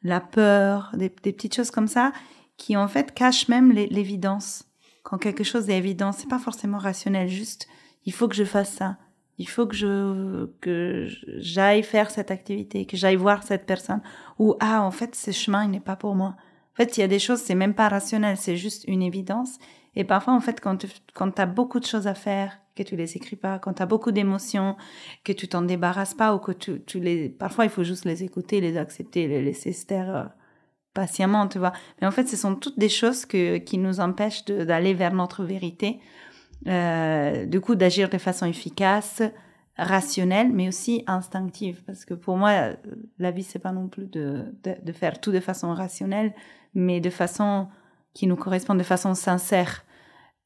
la peur, des petites choses comme ça, qui en fait cachent même l'évidence. Quand quelque chose est évident, c'est pas forcément rationnel, juste, il faut que je fasse ça. Il faut que j'aille faire cette activité, que j'aille voir cette personne. Ou, en fait, ce chemin, il n'est pas pour moi. En fait, il y a des choses, c'est même pas rationnel, c'est juste une évidence. Et parfois, en fait, quand t'as beaucoup de choses à faire, que tu les écris pas, quand t'as beaucoup d'émotions, que tu t'en débarrasses pas, ou que parfois, il faut juste les écouter, les accepter, les laisser se taire patiemment, tu vois. Mais en fait, ce sont toutes des choses qui nous empêchent d'aller vers notre vérité. Du coup, d'agir de façon efficace, rationnelle, mais aussi instinctive. Parce que pour moi, la vie, c'est pas non plus de faire tout de façon rationnelle, mais de façon qui nous correspond, de façon sincère.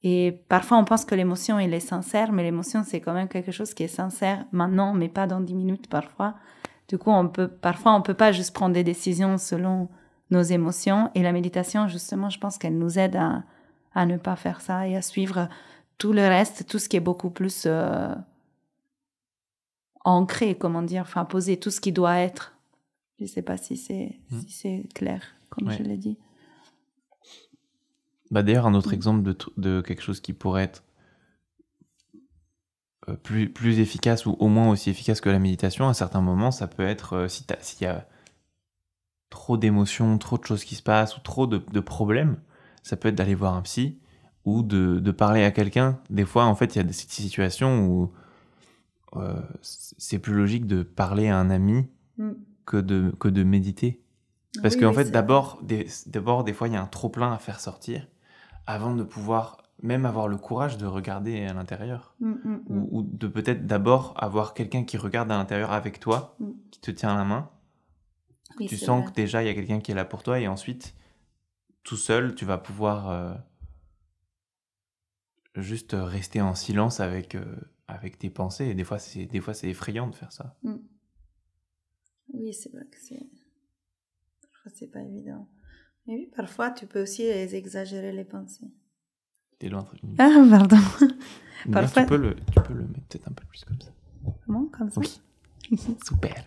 Et parfois, on pense que l'émotion, elle est sincère, mais l'émotion, c'est quand même quelque chose qui est sincère maintenant, mais pas dans 10 minutes parfois. Du coup, parfois, on peut pas juste prendre des décisions selon nos émotions. Et la méditation, justement, je pense qu'elle nous aide à ne pas faire ça et à suivre tout le reste, tout ce qui est beaucoup plus ancré, comment dire, enfin, posé, tout ce qui doit être. Je sais pas si c'est clair, comme je l'ai dit. D'ailleurs, un autre exemple de quelque chose qui pourrait être plus efficace ou au moins aussi efficace que la méditation, à certains moments, ça peut être s'il y a trop d'émotions, trop de choses qui se passent ou trop de problèmes, ça peut être d'aller voir un psy ou de parler à quelqu'un. Des fois, en fait, il y a des situations où c'est plus logique de parler à un ami que de méditer. Parce qu'en fait, d'abord, des fois, il y a un trop-plein à faire sortir avant de pouvoir même avoir le courage de regarder à l'intérieur. Ou de peut-être d'abord avoir quelqu'un qui regarde à l'intérieur avec toi, qui te tient la main. Oui, tu sens que déjà, il y a quelqu'un qui est là pour toi et ensuite, tout seul, tu vas pouvoir juste rester en silence avec tes pensées. Et des fois, c'est effrayant de faire ça. Oui, c'est vrai que c'est pas évident. Mais oui, parfois, tu peux aussi exagérer les pensées. T'es loin. Ah, pardon. Parfois... Tu peux le mettre peut-être un peu plus comme ça. Comment, comme ça? Oui. Super.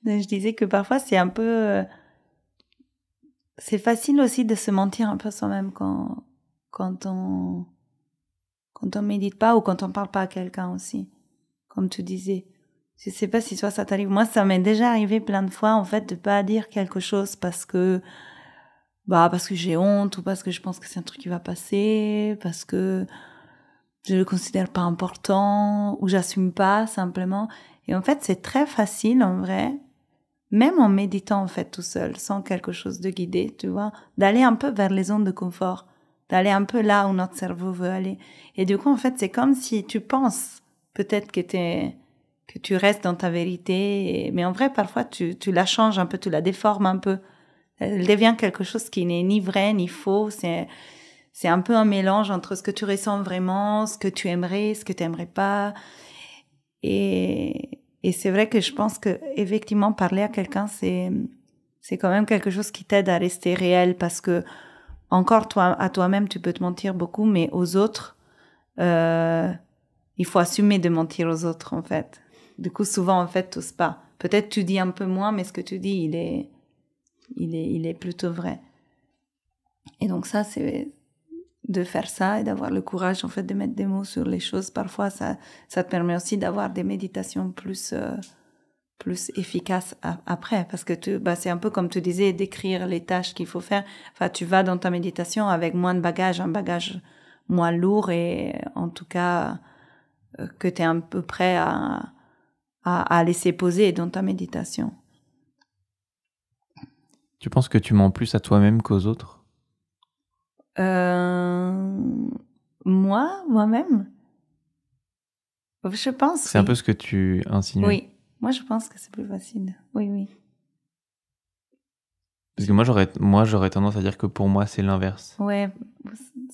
Je disais que parfois, c'est un peu... c'est facile aussi de se mentir un peu soi-même quand on médite pas ou quand on parle pas à quelqu'un aussi, comme tu disais. Je sais pas si toi ça t'arrive. Moi, ça m'est déjà arrivé plein de fois, en fait, de pas dire quelque chose parce que j'ai honte ou parce que je pense que c'est un truc qui va passer, parce que je le considère pas important ou j'assume pas simplement. Et en fait, c'est très facile en vrai, même en méditant en fait tout seul, sans quelque chose de guidé, tu vois, d'aller un peu vers les zones de confort, d'aller un peu là où notre cerveau veut aller. Et du coup, en fait, c'est comme si tu penses peut-être que tu restes dans ta vérité, mais en vrai, parfois, tu la changes un peu, tu la déformes un peu. Elle devient quelque chose qui n'est ni vrai, ni faux. C'est un peu un mélange entre ce que tu ressens vraiment, ce que tu aimerais, ce que tu aimerais pas. Et c'est vrai que je pense que, effectivement, parler à quelqu'un, c'est quand même quelque chose qui t'aide à rester réel parce que, encore à toi-même, tu peux te mentir beaucoup, mais aux autres, il faut assumer de mentir aux autres, en fait. Du coup, souvent, en fait, t'oses pas. Peut-être tu dis un peu moins, mais ce que tu dis, il est plutôt vrai. Et donc ça, c'est de faire ça et d'avoir le courage, en fait, de mettre des mots sur les choses. Parfois, ça te permet aussi d'avoir des méditations plus efficaces après. Parce que c'est un peu comme tu disais, d'écrire les tâches qu'il faut faire. Enfin, tu vas dans ta méditation avec moins de bagages, un bagage moins lourd et en tout cas, que tu es un peu prêt à laisser poser dans ta méditation. Tu penses que tu mens plus à toi-même qu'aux autres? Moi-même, je pense. C'est un peu ce que tu insinues. Oui, moi je pense que c'est plus facile. Oui. Parce que moi j'aurais tendance à dire que pour moi c'est l'inverse. Ouais,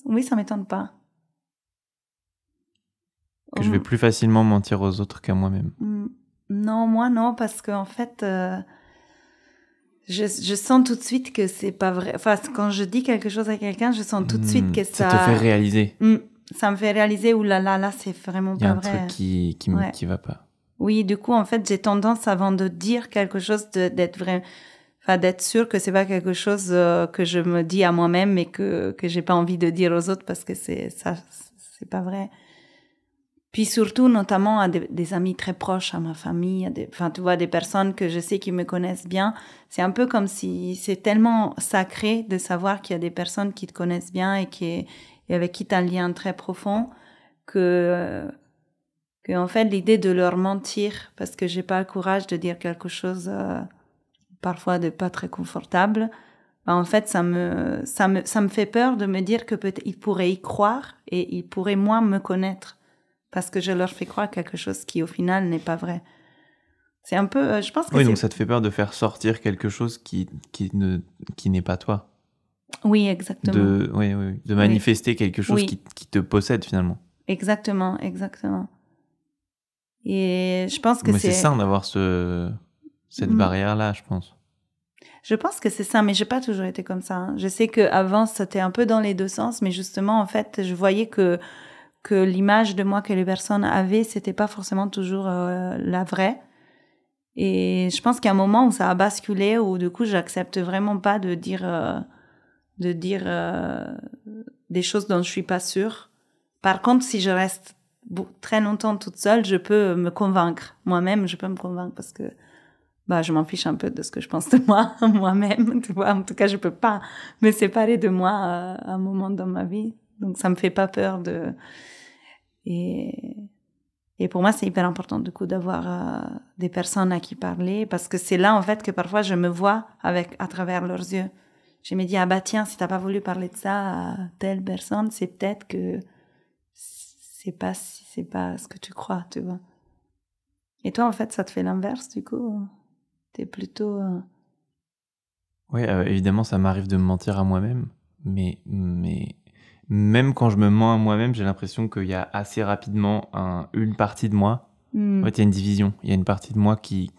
oui, ça m'étonne pas. Que je vais plus facilement mentir aux autres qu'à moi-même. Non, moi non, parce qu'en fait, je sens tout de suite que c'est pas vrai. Enfin, quand je dis quelque chose à quelqu'un, je sens tout de suite que ça... Ça te fait réaliser. ça me fait réaliser, là, c'est vraiment pas vrai. Il y a un truc qui va pas. Oui, du coup, en fait, j'ai tendance, avant de dire quelque chose, d'être sûre que c'est pas quelque chose que je me dis à moi-même et que j'ai pas envie de dire aux autres parce que c'est pas vrai. Puis surtout, notamment à des amis très proches, à ma famille, tu vois, des personnes que je sais qui me connaissent bien. C'est un peu comme si c'est tellement sacré de savoir qu'il y a des personnes qui te connaissent bien et avec qui tu as un lien très profond que en fait, l'idée de leur mentir parce que j'ai pas le courage de dire quelque chose, parfois de pas très confortable, en fait, ça me fait peur de me dire que peut-être ils pourraient y croire et ils pourraient moins me connaître. Parce que je leur fais croire quelque chose qui, au final, n'est pas vrai. C'est un peu... je pense que oui, donc ça te fait peur de faire sortir quelque chose qui n'est pas toi. Oui, exactement. De manifester quelque chose qui te possède, finalement. Exactement. Et je pense que c'est sain d'avoir cette barrière-là, je pense. Je pense que c'est ça, mais j'ai pas toujours été comme ça. Hein. Je sais qu'avant, c'était un peu dans les deux sens, mais justement, en fait, je voyais que l'image de moi que les personnes avaient, c'était pas forcément toujours la vraie. Et je pense qu'il y a un moment où ça a basculé, où du coup, j'accepte vraiment pas de dire des choses dont je suis pas sûre. Par contre, si je reste très longtemps toute seule, je peux me convaincre. Moi-même, je peux me convaincre parce que je m'en fiche un peu de ce que je pense de moi, moi-même. Tu vois, en tout cas, je peux pas me séparer de moi à un moment dans ma vie. Donc, ça me fait pas peur Et pour moi, c'est hyper important, du coup, d'avoir des personnes à qui parler, parce que c'est là, en fait, que parfois, je me vois à travers leurs yeux. Je me dis, ah bah tiens, si t'as pas voulu parler de ça à telle personne, c'est peut-être que c'est pas ce que tu crois, tu vois. Et toi, en fait, ça te fait l'inverse, du coup. T'es plutôt... Oui, évidemment, ça m'arrive de me mentir à moi-même, mais même quand je me mens à moi-même, j'ai l'impression qu'il y a assez rapidement une partie de moi. En fait, il y a une division. Il y a une partie de moi qui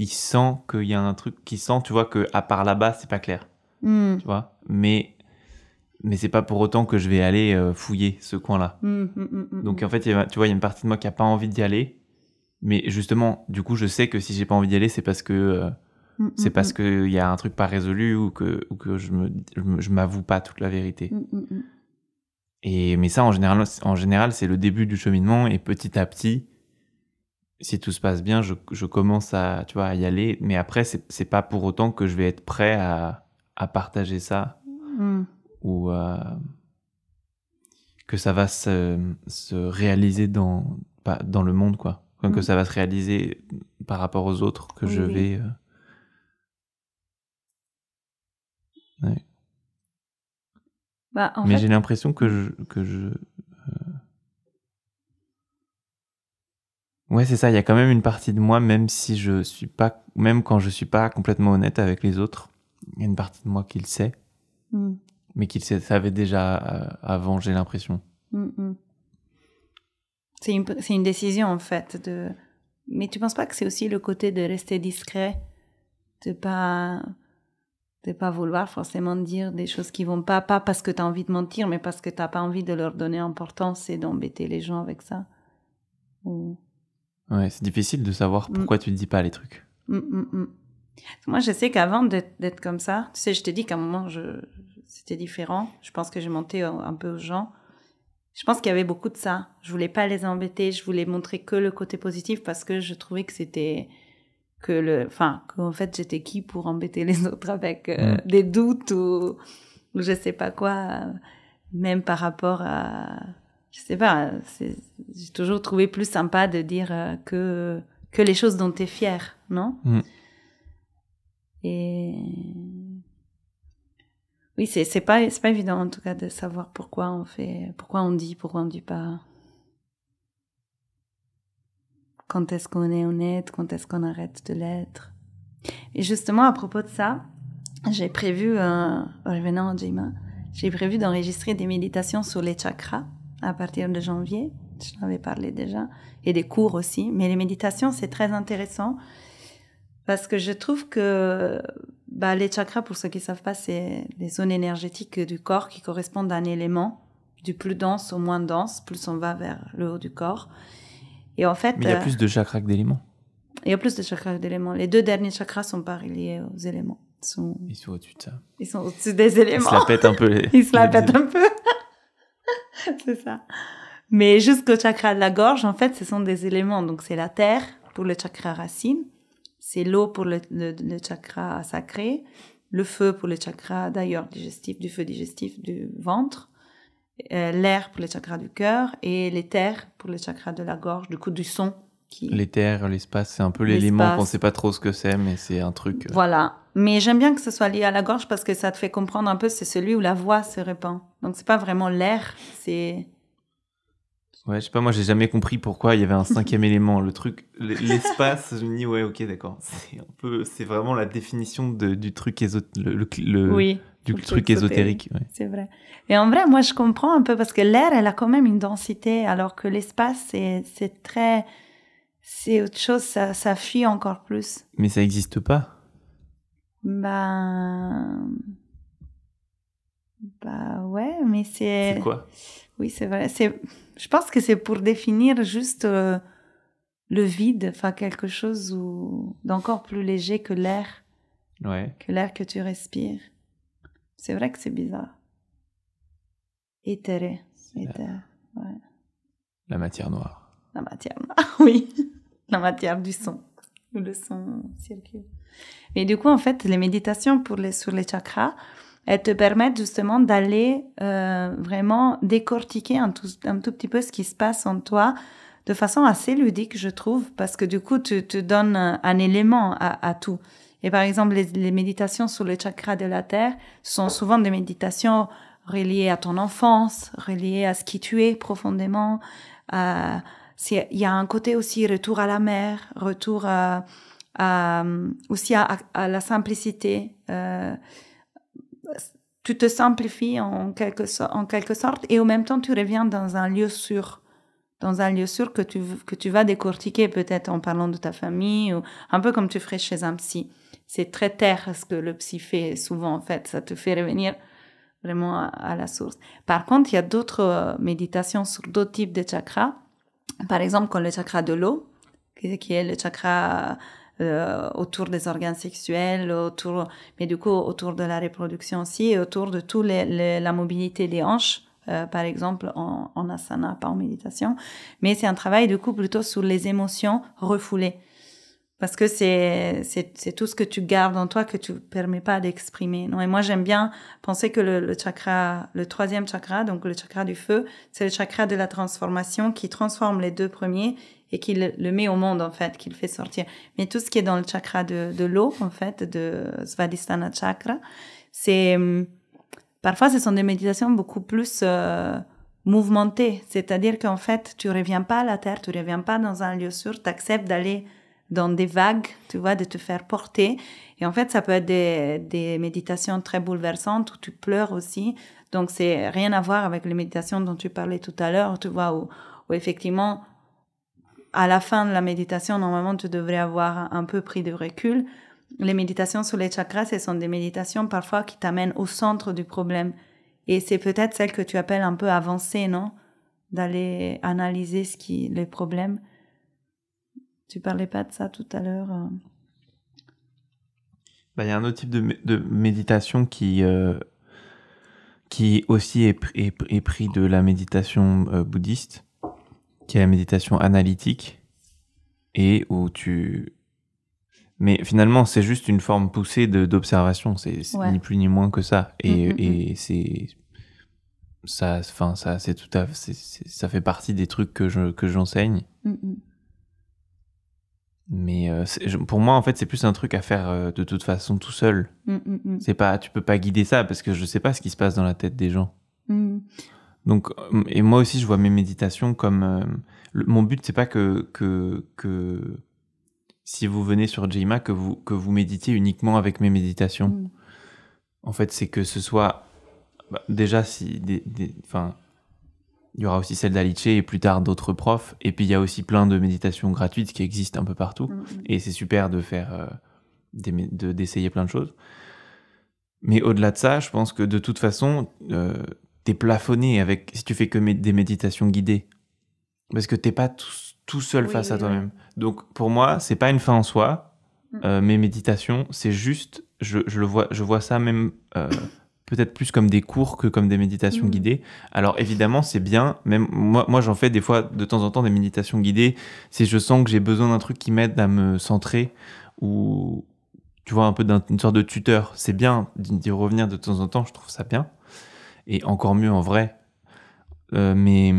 sent qu'il y a un truc, qui sent, tu vois, que à part là-bas, c'est pas clair. Tu vois, mais c'est pas pour autant que je vais aller fouiller ce coin-là. Donc en fait, tu vois, il y a une partie de moi qui a pas envie d'y aller, mais justement, du coup, je sais que si j'ai pas envie d'y aller, c'est parce que il y a un truc pas résolu ou que je m'avoue pas toute la vérité. Mais ça, en général, c'est le début du cheminement, et petit à petit, si tout se passe bien, je commence à y aller, mais après, c'est pas pour autant que je vais être prêt à partager ça ou que ça va se réaliser dans le monde, quoi. Enfin, que ça va se réaliser par rapport aux autres, que je vais... Ouais. Mais j'ai l'impression que ouais, c'est ça, il y a quand même une partie de moi, même quand je suis pas complètement honnête avec les autres, il y a une partie de moi qui le sait, mais qui le savait déjà avant, j'ai l'impression. C'est une décision, en fait, mais tu penses pas que c'est aussi le côté de rester discret, de pas vouloir forcément dire des choses qui vont pas parce que tu as envie de mentir, mais parce que tu n'as pas envie de leur donner importance et d'embêter les gens avec ça. Ouais, c'est difficile de savoir pourquoi tu ne dis pas les trucs. Moi, je sais qu'avant d'être comme ça, tu sais, je t'ai dit qu'à un moment, c'était différent. Je pense que j'ai menti un peu aux gens. Je pense qu'il y avait beaucoup de ça. Je voulais pas les embêter, je voulais montrer que le côté positif parce que je trouvais que c'était... qu'en fait, j'étais qui pour embêter les autres avec des doutes ou je sais pas quoi, même par rapport à... Je sais pas, j'ai toujours trouvé plus sympa de dire que les choses dont tu es fier, non? Et... Oui, c'est pas évident, en tout cas, de savoir pourquoi on dit pas. Quand est-ce qu'on est honnête, quand est-ce qu'on arrête de l'être. Et justement, à propos de ça, j'ai prévu, revenant à Jima, j'ai prévu d'enregistrer des méditations sur les chakras à partir de janvier. Je l'avais parlé déjà. Et des cours aussi. Mais les méditations, c'est très intéressant parce que je trouve que les chakras, pour ceux qui ne savent pas, c'est les zones énergétiques du corps qui correspondent à un élément. du plus dense au moins dense, plus on va vers le haut du corps. Et en fait, mais il y a plus de chakras que d'éléments. Il y a plus de chakras que d'éléments. Les 2 derniers chakras sont pas reliés aux éléments. Ils sont au-dessus de ça. Ils sont au-dessus des éléments. Ils se la pètent un peu. Ils se la pètent un peu. C'est ça. Mais jusqu'au chakra de la gorge, en fait, ce sont des éléments. Donc, c'est la terre pour le chakra racine. C'est l'eau pour le chakra sacré. Le feu pour le chakra, d'ailleurs, digestif, du feu digestif du ventre. L'air pour le chakra du cœur. Et l'éther pour le chakra de la gorge, du coup, du son. L'éther, l'espace, c'est un peu l'élément qu'on ne sait pas trop ce que c'est, mais c'est un truc... Voilà. Mais j'aime bien que ce soit lié à la gorge parce que ça te fait comprendre un peu, c'est celui où la voix se répand. Donc, c'est pas vraiment l'air, c'est... Ouais, je sais pas, moi, j'ai jamais compris pourquoi il y avait un 5e élément. Le truc, l'espace, je me dis, ouais, ok, d'accord. C'est vraiment la définition du truc oui, du truc ésotérique. Ouais. C'est vrai. Et en vrai, moi, je comprends un peu parce que l'air, elle a quand même une densité, alors que l'espace, c'est très... C'est autre chose, ça fuit encore plus. Mais ça n'existe pas. Bah ouais, mais c'est... C'est quoi? Oui, c'est vrai. Je pense que c'est pour définir juste le vide, enfin quelque chose d'encore plus léger que l'air. Ouais. Que l'air que tu respires. C'est vrai que c'est bizarre. Éthéré. Éthère, ouais. La matière noire. La matière noire, oui. La matière du son, où le son circule. Et du coup, en fait, les méditations sur les chakras, elles te permettent justement d'aller vraiment décortiquer un tout petit peu ce qui se passe en toi de façon assez ludique, je trouve, parce que du coup, tu te donnes un élément à tout. Et par exemple, les méditations sur les chakras de la terre sont souvent des méditations reliées à ton enfance, reliées à ce qui tu es profondément, il y a un côté aussi retour à la mer, retour aussi à la simplicité. Tu te simplifies en quelque sorte et en même temps tu reviens dans un lieu sûr que tu vas décortiquer peut-être en parlant de ta famille ou un peu comme tu ferais chez un psy. C'est très terre ce que le psy fait souvent en fait, ça te fait revenir vraiment à la source. Par contre, il y a d'autres méditations sur d'autres types de chakras. Par exemple, comme le chakra de l'eau, qui est le chakra autour des organes sexuels, mais du coup autour de la reproduction aussi, et autour de la mobilité des hanches, par exemple en asana, pas en méditation. Mais c'est un travail du coup plutôt sur les émotions refoulées. Parce que c'est tout ce que tu gardes en toi que tu ne permets pas d'exprimer. Non, et moi, j'aime bien penser que le 3e chakra, donc le chakra du feu, c'est le chakra de la transformation qui transforme les 2 premiers et qui le met au monde, en fait, qui le fait sortir. Mais tout ce qui est dans le chakra de l'eau, en fait, de Svadhisthana chakra, parfois, ce sont des méditations beaucoup plus mouvementées. C'est-à-dire qu'en fait, tu reviens pas à la terre, tu reviens pas dans un lieu sûr, tu acceptes d'aller dans des vagues, tu vois, de te faire porter. Et en fait, ça peut être des méditations très bouleversantes où tu pleures aussi. Donc, c'est rien à voir avec les méditations dont tu parlais tout à l'heure, tu vois, où effectivement, à la fin de la méditation, normalement, tu devrais avoir un peu pris de recul. Les méditations sur les chakras, ce sont des méditations parfois qui t'amènent au centre du problème. Et c'est peut-être celle que tu appelles un peu avancée, non? D'aller analyser les problèmes. Tu parlais pas de ça tout à l'heure. Il y a un autre type de méditation qui aussi est pris de la méditation bouddhiste, qui est la méditation analytique, et où mais finalement, c'est juste une forme poussée d'observation, c'est ni plus ni moins que ça. Et ça fait partie des trucs que j'enseigne. Mais pour moi, en fait, c'est plus un truc à faire de toute façon tout seul. C'est pas, tu peux pas guider ça parce que je sais pas ce qui se passe dans la tête des gens. Donc, et moi aussi, je vois mes méditations comme mon but, c'est pas que si vous venez sur Jeyma que vous méditiez uniquement avec mes méditations. En fait, c'est que ce soit déjà si il y aura aussi celle d'Alice et plus tard d'autres profs. Et puis, il y a aussi plein de méditations gratuites qui existent un peu partout. Et c'est super de faire, d'essayer plein de choses. Mais au-delà de ça, je pense que de toute façon, t'es plafonné si tu fais que des méditations guidées. Parce que t'es pas tout seul face à toi-même. Donc, pour moi, c'est pas une fin en soi. Mes méditations, c'est juste, je vois ça même peut-être plus comme des cours que comme des méditations guidées. Alors, évidemment, c'est bien. Même moi, j'en fais des fois, de temps en temps, des méditations guidées. Si je sens que j'ai besoin d'un truc qui m'aide à me centrer ou, tu vois, un peu d'une sorte de tuteur. C'est bien d'y revenir de temps en temps. Je trouve ça bien. Et encore mieux en vrai. Mais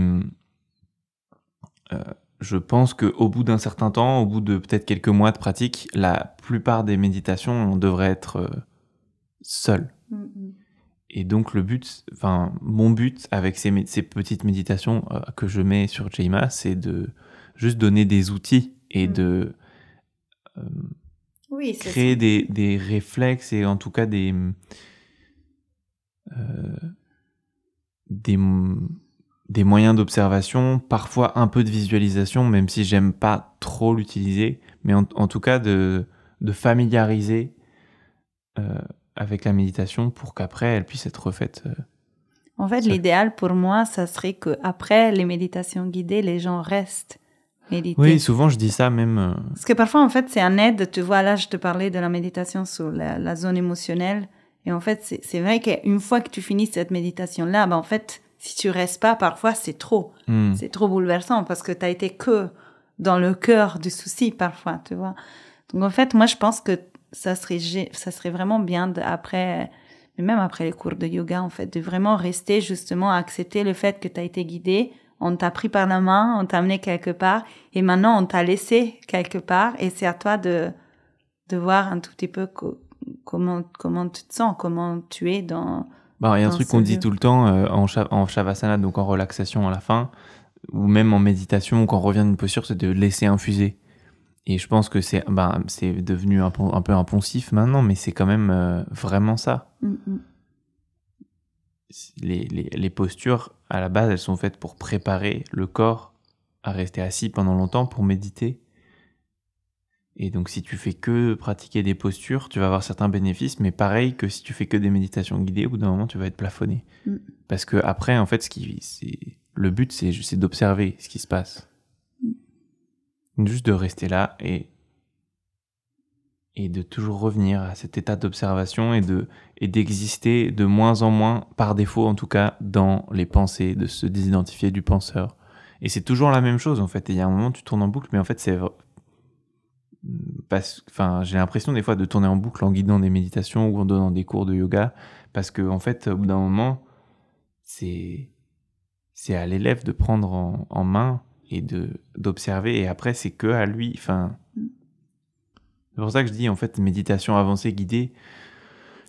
je pense qu'au bout d'un certain temps, au bout de peut-être quelques mois de pratique, la plupart des méditations, on devrait être seul. Et donc mon but avec ces petites méditations que je mets sur Jeyma, c'est de juste donner des outils et de créer des réflexes et en tout cas des moyens d'observation, parfois un peu de visualisation, même si j'aime pas trop l'utiliser, mais en tout cas de familiariser avec la méditation pour qu'après elle puisse être refaite. En fait, l'idéal pour moi, ça serait qu'après les méditations guidées, les gens restent méditer. Oui, souvent je dis ça même. Parce que parfois, en fait, c'est un aide. Tu vois, là, je te parlais de la méditation sur la zone émotionnelle. Et en fait, c'est vrai qu'une fois que tu finis cette méditation-là, en fait, si tu restes pas, parfois, c'est trop. C'est trop bouleversant parce que tu as été que dans le cœur du souci, parfois, tu vois. Donc, en fait, moi, je pense que ça serait vraiment bien après, mais même après les cours de yoga, en fait, de vraiment rester justement à accepter le fait que tu as été guidé. On t'a pris par la main, on t'a amené quelque part et maintenant, on t'a laissé quelque part et c'est à toi de voir un tout petit peu comment tu te sens, comment tu es dans... Il y a un truc qu'on dit tout le temps en Shavasana, donc en relaxation à la fin, ou même en méditation, quand on revient d'une posture, c'est de laisser infuser. Et je pense que c'est devenu un peu impulsif maintenant, mais c'est quand même vraiment ça. Les postures, à la base, elles sont faites pour préparer le corps à rester assis pendant longtemps pour méditer. Et donc, si tu fais que pratiquer des postures, tu vas avoir certains bénéfices, mais pareil que si tu fais que des méditations guidées, au bout d'un moment, tu vas être plafonné. Parce que après, en fait, le but, c'est d'observer ce qui se passe. Juste de rester là et de toujours revenir à cet état d'observation et d'exister de moins en moins, par défaut en tout cas, dans les pensées, de se désidentifier du penseur. Et c'est toujours la même chose, en fait. Et il y a un moment, tu tournes en boucle, mais en fait, j'ai l'impression des fois de tourner en boucle en guidant des méditations ou en donnant des cours de yoga, parce que en fait, au bout d'un moment, c'est à l'élève de prendre en main et d'observer, et après c'est que à lui. C'est pour ça que je dis en fait méditation avancée guidée,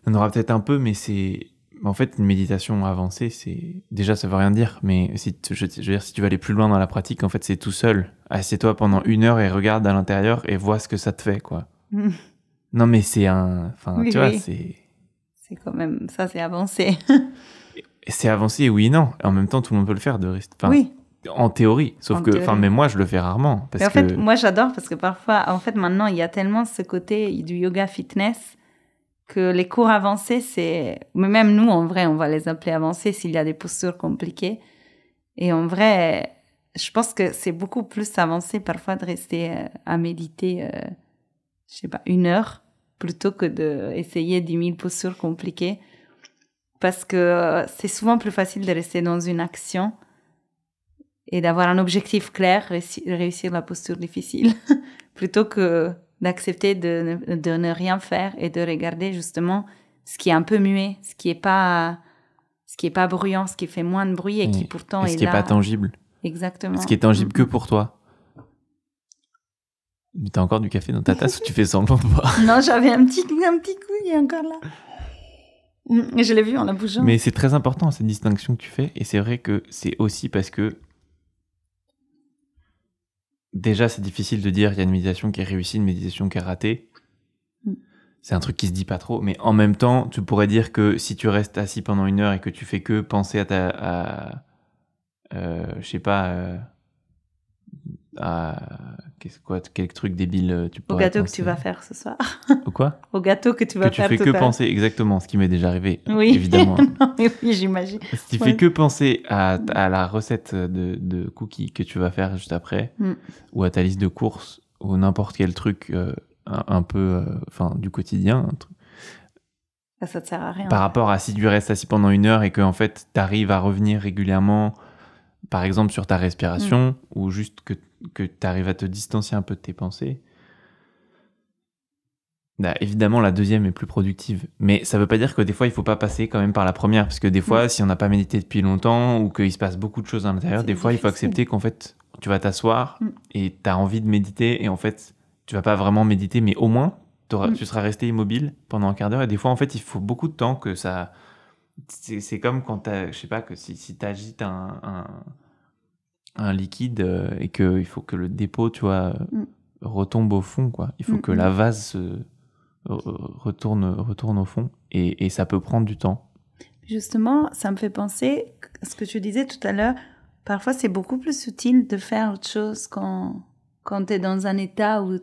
on aura peut-être un peu, mais en fait une méditation avancée, c'est déjà ça veut rien dire, mais je veux dire, si tu veux aller plus loin dans la pratique, en fait c'est tout seul. Assieds-toi pendant 1 heure et regarde à l'intérieur et vois ce que ça te fait, quoi. Non mais c'est tu vois, c'est quand même ça, c'est avancé. C'est avancé, oui et non. En même temps, tout le monde peut le faire oui. En théorie, sauf mais moi je le fais rarement en fait, moi j'adore parce que parfois, en fait, maintenant il y a tellement ce côté du yoga fitness que les cours avancés, mais même nous en vrai, on va les appeler avancés s'il y a des postures compliquées. Et en vrai, je pense que c'est beaucoup plus avancé parfois de rester à méditer, 1 heure plutôt que d'essayer 10 000 postures compliquées. Parce que c'est souvent plus facile de rester dans une action et d'avoir un objectif clair, réussir la posture difficile, plutôt que d'accepter de ne rien faire et de regarder justement ce qui est un peu muet, ce qui est pas bruyant, ce qui fait moins de bruit et qui pourtant est là. Ce qui est pas tangible. Exactement. Ce qui est tangible que pour toi. Mais t'as encore du café dans ta tasse ou tu fais semblant de boire? Non, j'avais un petit coup, il est encore là. Je l'ai vu en la bougeant. Mais c'est très important cette distinction que tu fais, et c'est vrai que c'est aussi parce que déjà c'est difficile de dire il y a une méditation qui est réussie, une méditation qui est ratée. C'est un truc qui se dit pas trop, mais en même temps tu pourrais dire que si tu restes assis pendant 1 heure et que tu fais que penser à quel truc débile tu pourrais Au gâteau penser. Que tu vas faire ce soir. Au quoi? Au gâteau que tu vas faire tout à l'heure. Que tu fais que penser, exactement, ce qui m'est déjà arrivé, oui. évidemment. Non, mais oui, j'imagine. Si tu fais que penser à la recette de cookies que tu vas faire juste après, ou à ta liste de courses, ou n'importe quel truc un peu du quotidien, un truc. Ça te sert à rien. Par rapport à si tu restes assis pendant 1 heure et que en fait, tu arrives à revenir régulièrement, par exemple sur ta respiration, ou juste que tu arrives à te distancier un peu de tes pensées, bah, évidemment la deuxième est plus productive. Mais ça veut pas dire que des fois il faut pas passer quand même par la première, parce que des fois si on n'a pas médité depuis longtemps ou qu'il se passe beaucoup de choses à l'intérieur, des fois il faut accepter qu'en fait tu vas t'asseoir et tu as envie de méditer et en fait tu vas pas vraiment méditer, mais au moins tu seras resté immobile pendant un quart d'heure. Et des fois en fait il faut beaucoup de temps que ça... C'est comme quand je sais pas, que si tu agites un liquide et qu'il faut que le dépôt, tu vois, retombe au fond, quoi. Il faut que la vase retourne au fond et ça peut prendre du temps. Justement, ça me fait penser à ce que tu disais tout à l'heure. Parfois, c'est beaucoup plus subtil de faire autre chose quand tu es dans un état où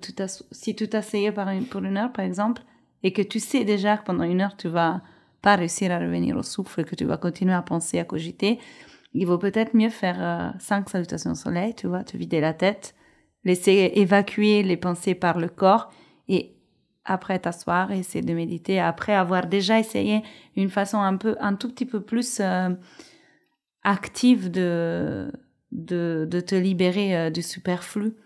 si tu t'asseyais pour 1 heure, par exemple, et que tu sais déjà que pendant 1 heure, tu vas pas réussir à revenir au souffle, que tu vas continuer à penser, à cogiter, il vaut peut-être mieux faire 5 salutations au soleil, tu vois, te vider la tête, laisser évacuer les pensées par le corps et après t'asseoir et essayer de méditer, après avoir déjà essayé une façon un tout petit peu plus active de te libérer du superflu.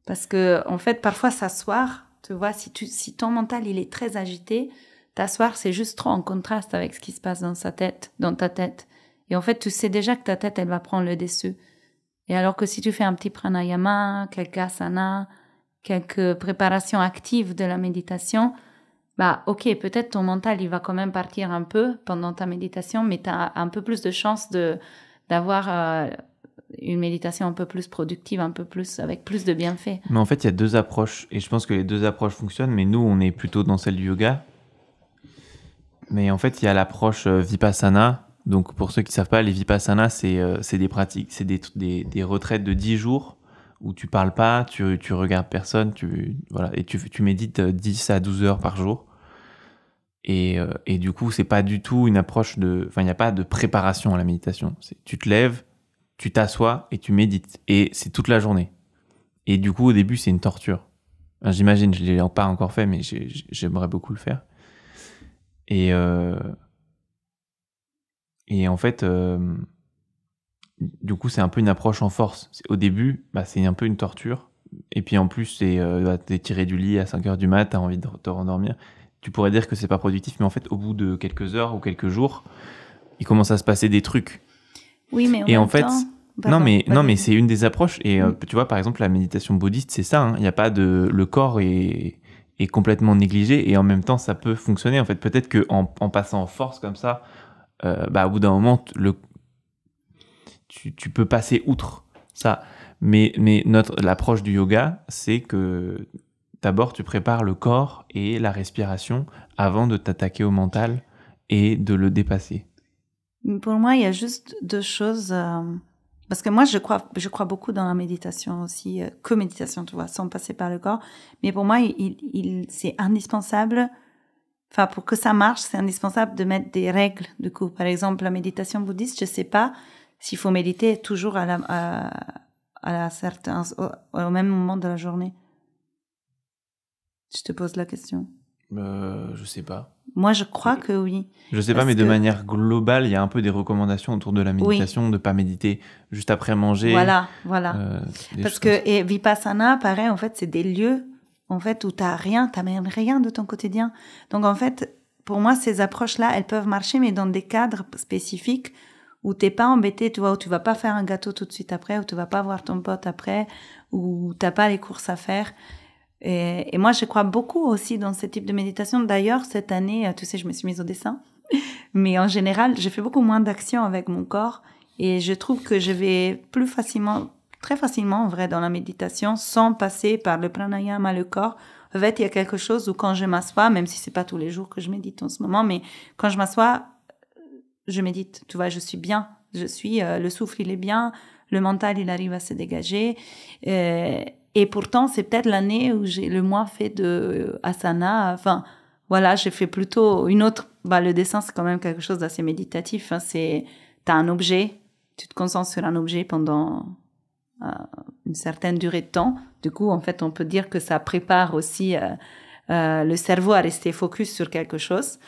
Parce que, en fait, parfois s'asseoir, tu vois, si ton mental il est très agité, t'asseoir c'est juste trop en contraste avec ce qui se passe dans ta tête. Et en fait, tu sais déjà que ta tête, elle va prendre le dessus. Et alors que si tu fais un petit pranayama, quelques asanas, quelques préparations actives de la méditation, bah ok, peut-être ton mental, il va quand même partir un peu pendant ta méditation, mais tu as un peu plus de chances d'avoir une méditation un peu plus productive, avec plus de bienfaits. Mais en fait, il y a 2 approches, et je pense que les 2 approches fonctionnent, mais nous, on est plutôt dans celle du yoga. Mais en fait, il y a l'approche Vipassana. Donc, pour ceux qui ne savent pas, les Vipassana, c'est des pratiques, c'est des retraites de 10 jours où tu parles pas, tu regardes personne, et tu médites 10 à 12 heures par jour. Et du coup, c'est pas du tout une approche il n'y a pas de préparation à la méditation. Tu te lèves, tu t'assois et tu médites. Et c'est toute la journée. Et du coup, au début, c'est une torture. Enfin, j'imagine, je l'ai pas encore fait, mais j'aimerais beaucoup le faire. Et en fait, du coup, c'est un peu une approche en force. Au début, c'est un peu une torture. Et puis en plus, t'es tiré du lit à 5h du mat', t'as envie de te rendormir. Tu pourrais dire que c'est pas productif, mais en fait, au bout de quelques heures ou quelques jours, il commence à se passer des trucs. Oui, mais en fait, non, mais c'est une des approches. Et tu vois, par exemple, la méditation bouddhiste, c'est ça. Il y a pas le corps est complètement négligé et en même temps, ça peut fonctionner. En fait, peut-être que en passant en force comme ça, au bout d'un moment, tu peux passer outre ça. Mais l'approche du yoga, c'est que d'abord, tu prépares le corps et la respiration avant de t'attaquer au mental et de le dépasser. Pour moi, il y a juste 2 choses. Parce que moi, je crois beaucoup dans la méditation aussi, que méditation, tu vois, sans passer par le corps. Mais pour moi, c'est indispensable. Enfin, pour que ça marche, c'est indispensable de mettre des règles. Du coup, par exemple, la méditation bouddhiste, je sais pas s'il faut méditer toujours au même moment de la journée. Je te pose la question. Je sais pas. Moi, je crois que oui. Je sais pas, mais de manière globale, il y a un peu des recommandations autour de la méditation, de pas méditer juste après manger. Voilà. Parce que Vipassana, pareil, en fait, c'est des lieux, en fait, où t'amènes rien de ton quotidien. Donc, en fait, pour moi, ces approches-là, elles peuvent marcher, mais dans des cadres spécifiques où t'es pas embêté, tu vois, où tu vas pas faire un gâteau tout de suite après, où tu vas pas voir ton pote après, où t'as pas les courses à faire. Et moi, je crois beaucoup aussi dans ce type de méditation. D'ailleurs, cette année, tu sais, je me suis mise au dessin. Mais en général, je fais beaucoup moins d'actions avec mon corps. Et je trouve que je vais très facilement, en vrai, dans la méditation, sans passer par le pranayama, le corps. En fait, il y a quelque chose où quand je m'assois, même si c'est pas tous les jours que je médite en ce moment, mais quand je m'assois, je médite. Tu vois, je suis bien. Le souffle, il est bien. Le mental, il arrive à se dégager. Et pourtant, c'est peut-être l'année où j'ai le moins fait de asana. Enfin, voilà, j'ai fait plutôt une autre. Le dessin, c'est quand même quelque chose d'assez méditatif. Hein. T'as un objet, tu te concentres sur un objet pendant une certaine durée de temps. Du coup, en fait, on peut dire que ça prépare aussi le cerveau à rester focus sur quelque chose.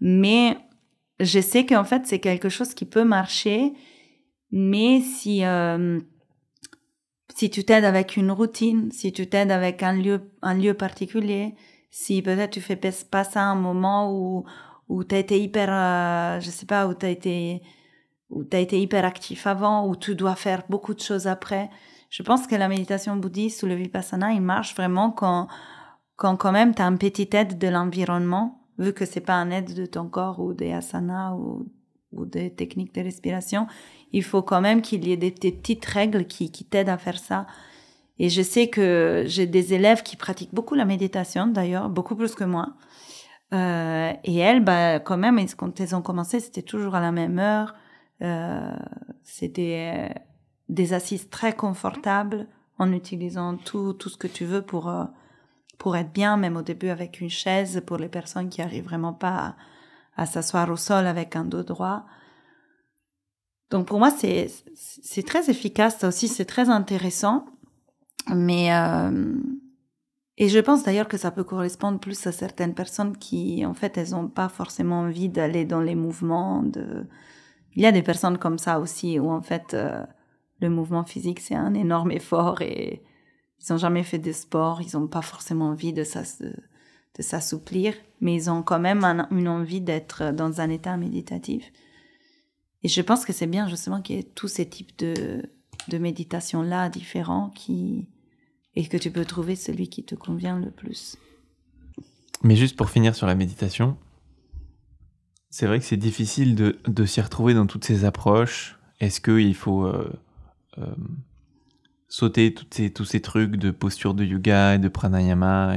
Mais je sais qu'en fait, c'est quelque chose qui peut marcher, mais si tu t'aides avec une routine, si tu t'aides avec un lieu particulier, si peut-être tu fais pas ça à un moment où t'as été hyper, je sais pas, où t'as été hyper actif avant, où tu dois faire beaucoup de choses après. Je pense que la méditation bouddhiste ou le vipassana, il marche vraiment quand même t'as un petit aide de l'environnement, vu que c'est pas un aide de ton corps ou des asanas ou des techniques de respiration. Il faut quand même qu'il y ait des petites règles qui t'aident à faire ça. Et je sais que j'ai des élèves qui pratiquent beaucoup la méditation, d'ailleurs, beaucoup plus que moi. Et elles, quand même, quand elles ont commencé, c'était toujours à la même heure. C'était des assises très confortables en utilisant tout ce que tu veux pour être bien, même au début avec une chaise pour les personnes qui arrivent vraiment pas à s'asseoir au sol avec un dos droit. Donc pour moi, c'est très efficace. Ça aussi, c'est très intéressant. Mais et je pense d'ailleurs que ça peut correspondre plus à certaines personnes qui, en fait, elles n'ont pas forcément envie d'aller dans les mouvements. Il y a des personnes comme ça aussi où, en fait, le mouvement physique, c'est un énorme effort et ils n'ont jamais fait de sport. Ils n'ont pas forcément envie de s'assouplir, mais ils ont quand même une envie d'être dans un état méditatif. Et je pense que c'est bien justement qu'il y ait tous ces types de méditation-là différents et que tu peux trouver celui qui te convient le plus. Mais juste pour finir sur la méditation, c'est vrai que c'est difficile de s'y retrouver dans toutes ces approches. Est-ce qu'il faut sauter tous ces trucs de posture de yoga et de pranayama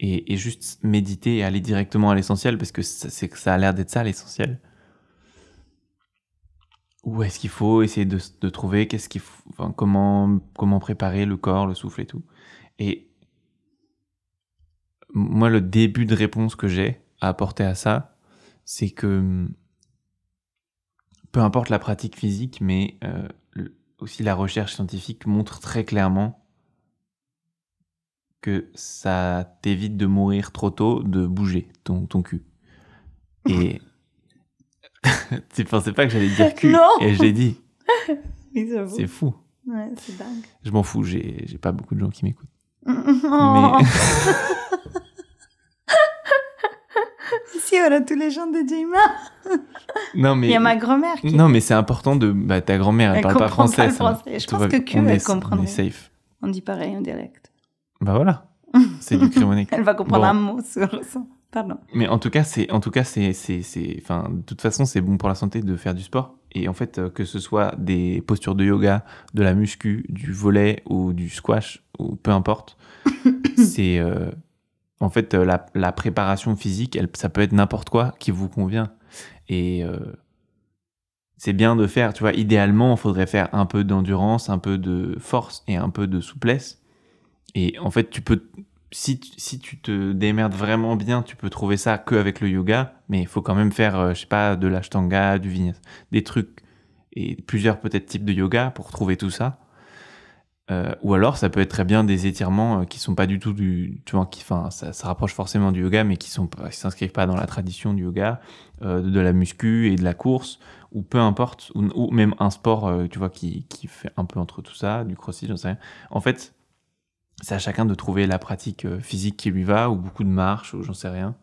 et juste méditer et aller directement à l'essentiel parce que ça a l'air d'être ça l'essentiel? Ou est-ce qu'il faut essayer de trouver comment préparer le corps, le souffle et tout? Et moi, le début de réponse que j'ai à apporter à ça, c'est que peu importe la pratique physique, mais aussi la recherche scientifique montre très clairement que ça t'évite de mourir trop tôt, de bouger ton cul. Et tu pensais pas que j'allais dire cul? Non. Et je l'ai dit. Oui, c'est fou. Ouais, c'est dingue. Je m'en fous, j'ai pas beaucoup de gens qui m'écoutent. Oh. Mais... Ici, on a tous les gens de Jima. Non, mais... Il y a ma grand-mère qui... Non, mais c'est important de... ta grand-mère, elle parle pas français. Elle comprend pas le français. Je pense que Q, elle comprendrait. On est safe. On dit pareil en dialecte. Voilà. C'est du crémonique. Elle va comprendre un mot sur ça. Pardon. Mais en tout cas, de toute façon, c'est bon pour la santé de faire du sport. Et en fait, que ce soit des postures de yoga, de la muscu, du volley ou du squash, ou peu importe, c'est... en fait, la préparation physique, ça peut être n'importe quoi qui vous convient. Et c'est bien de faire, tu vois, idéalement, il faudrait faire un peu d'endurance, un peu de force et un peu de souplesse. Et en fait, tu peux... Si tu te démerdes vraiment bien, tu peux trouver ça qu'avec le yoga, mais il faut quand même faire, je sais pas, de l'ashtanga, du vinyasa, des trucs, et plusieurs peut-être types de yoga pour trouver tout ça. Ou alors, ça peut être très bien des étirements qui sont pas du tout ça rapproche forcément du yoga, mais qui s'inscrivent pas dans la tradition du yoga, de la muscu et de la course, ou peu importe, ou même un sport, tu vois, qui fait un peu entre tout ça, du crossfit, j'en sais rien. En fait, c'est à chacun de trouver la pratique physique qui lui va, ou beaucoup de marche, ou j'en sais rien.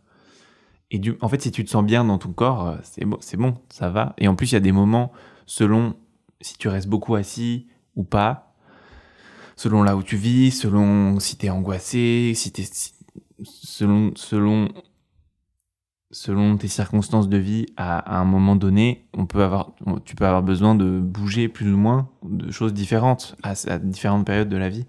Et en fait, si tu te sens bien dans ton corps, c'est bon, ça va. Et en plus, il y a des moments, selon si tu restes beaucoup assis ou pas, selon là où tu vis, selon si t'es angoissé, selon tes circonstances de vie, à un moment donné, tu peux avoir besoin de bouger plus ou moins, de choses différentes à différentes périodes de la vie.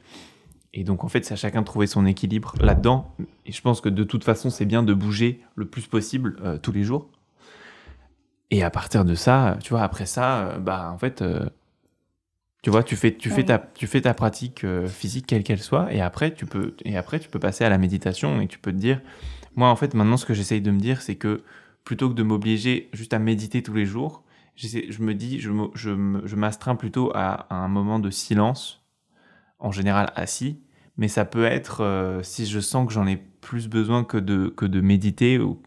Et donc, en fait, c'est à chacun de trouver son équilibre là-dedans. Et je pense que de toute façon, c'est bien de bouger le plus possible tous les jours. Et à partir de ça, tu vois, après ça, en fait, tu Tu vois, tu fais ta pratique physique quelle qu'elle soit, et après tu peux passer à la méditation, et tu peux te dire, moi en fait maintenant ce que j'essaye de me dire, c'est que plutôt que de m'obliger juste à méditer tous les jours, je me dis, je m'astreins plutôt à un moment de silence, en général assis, mais ça peut être, si je sens que j'en ai plus besoin que de méditer, ou,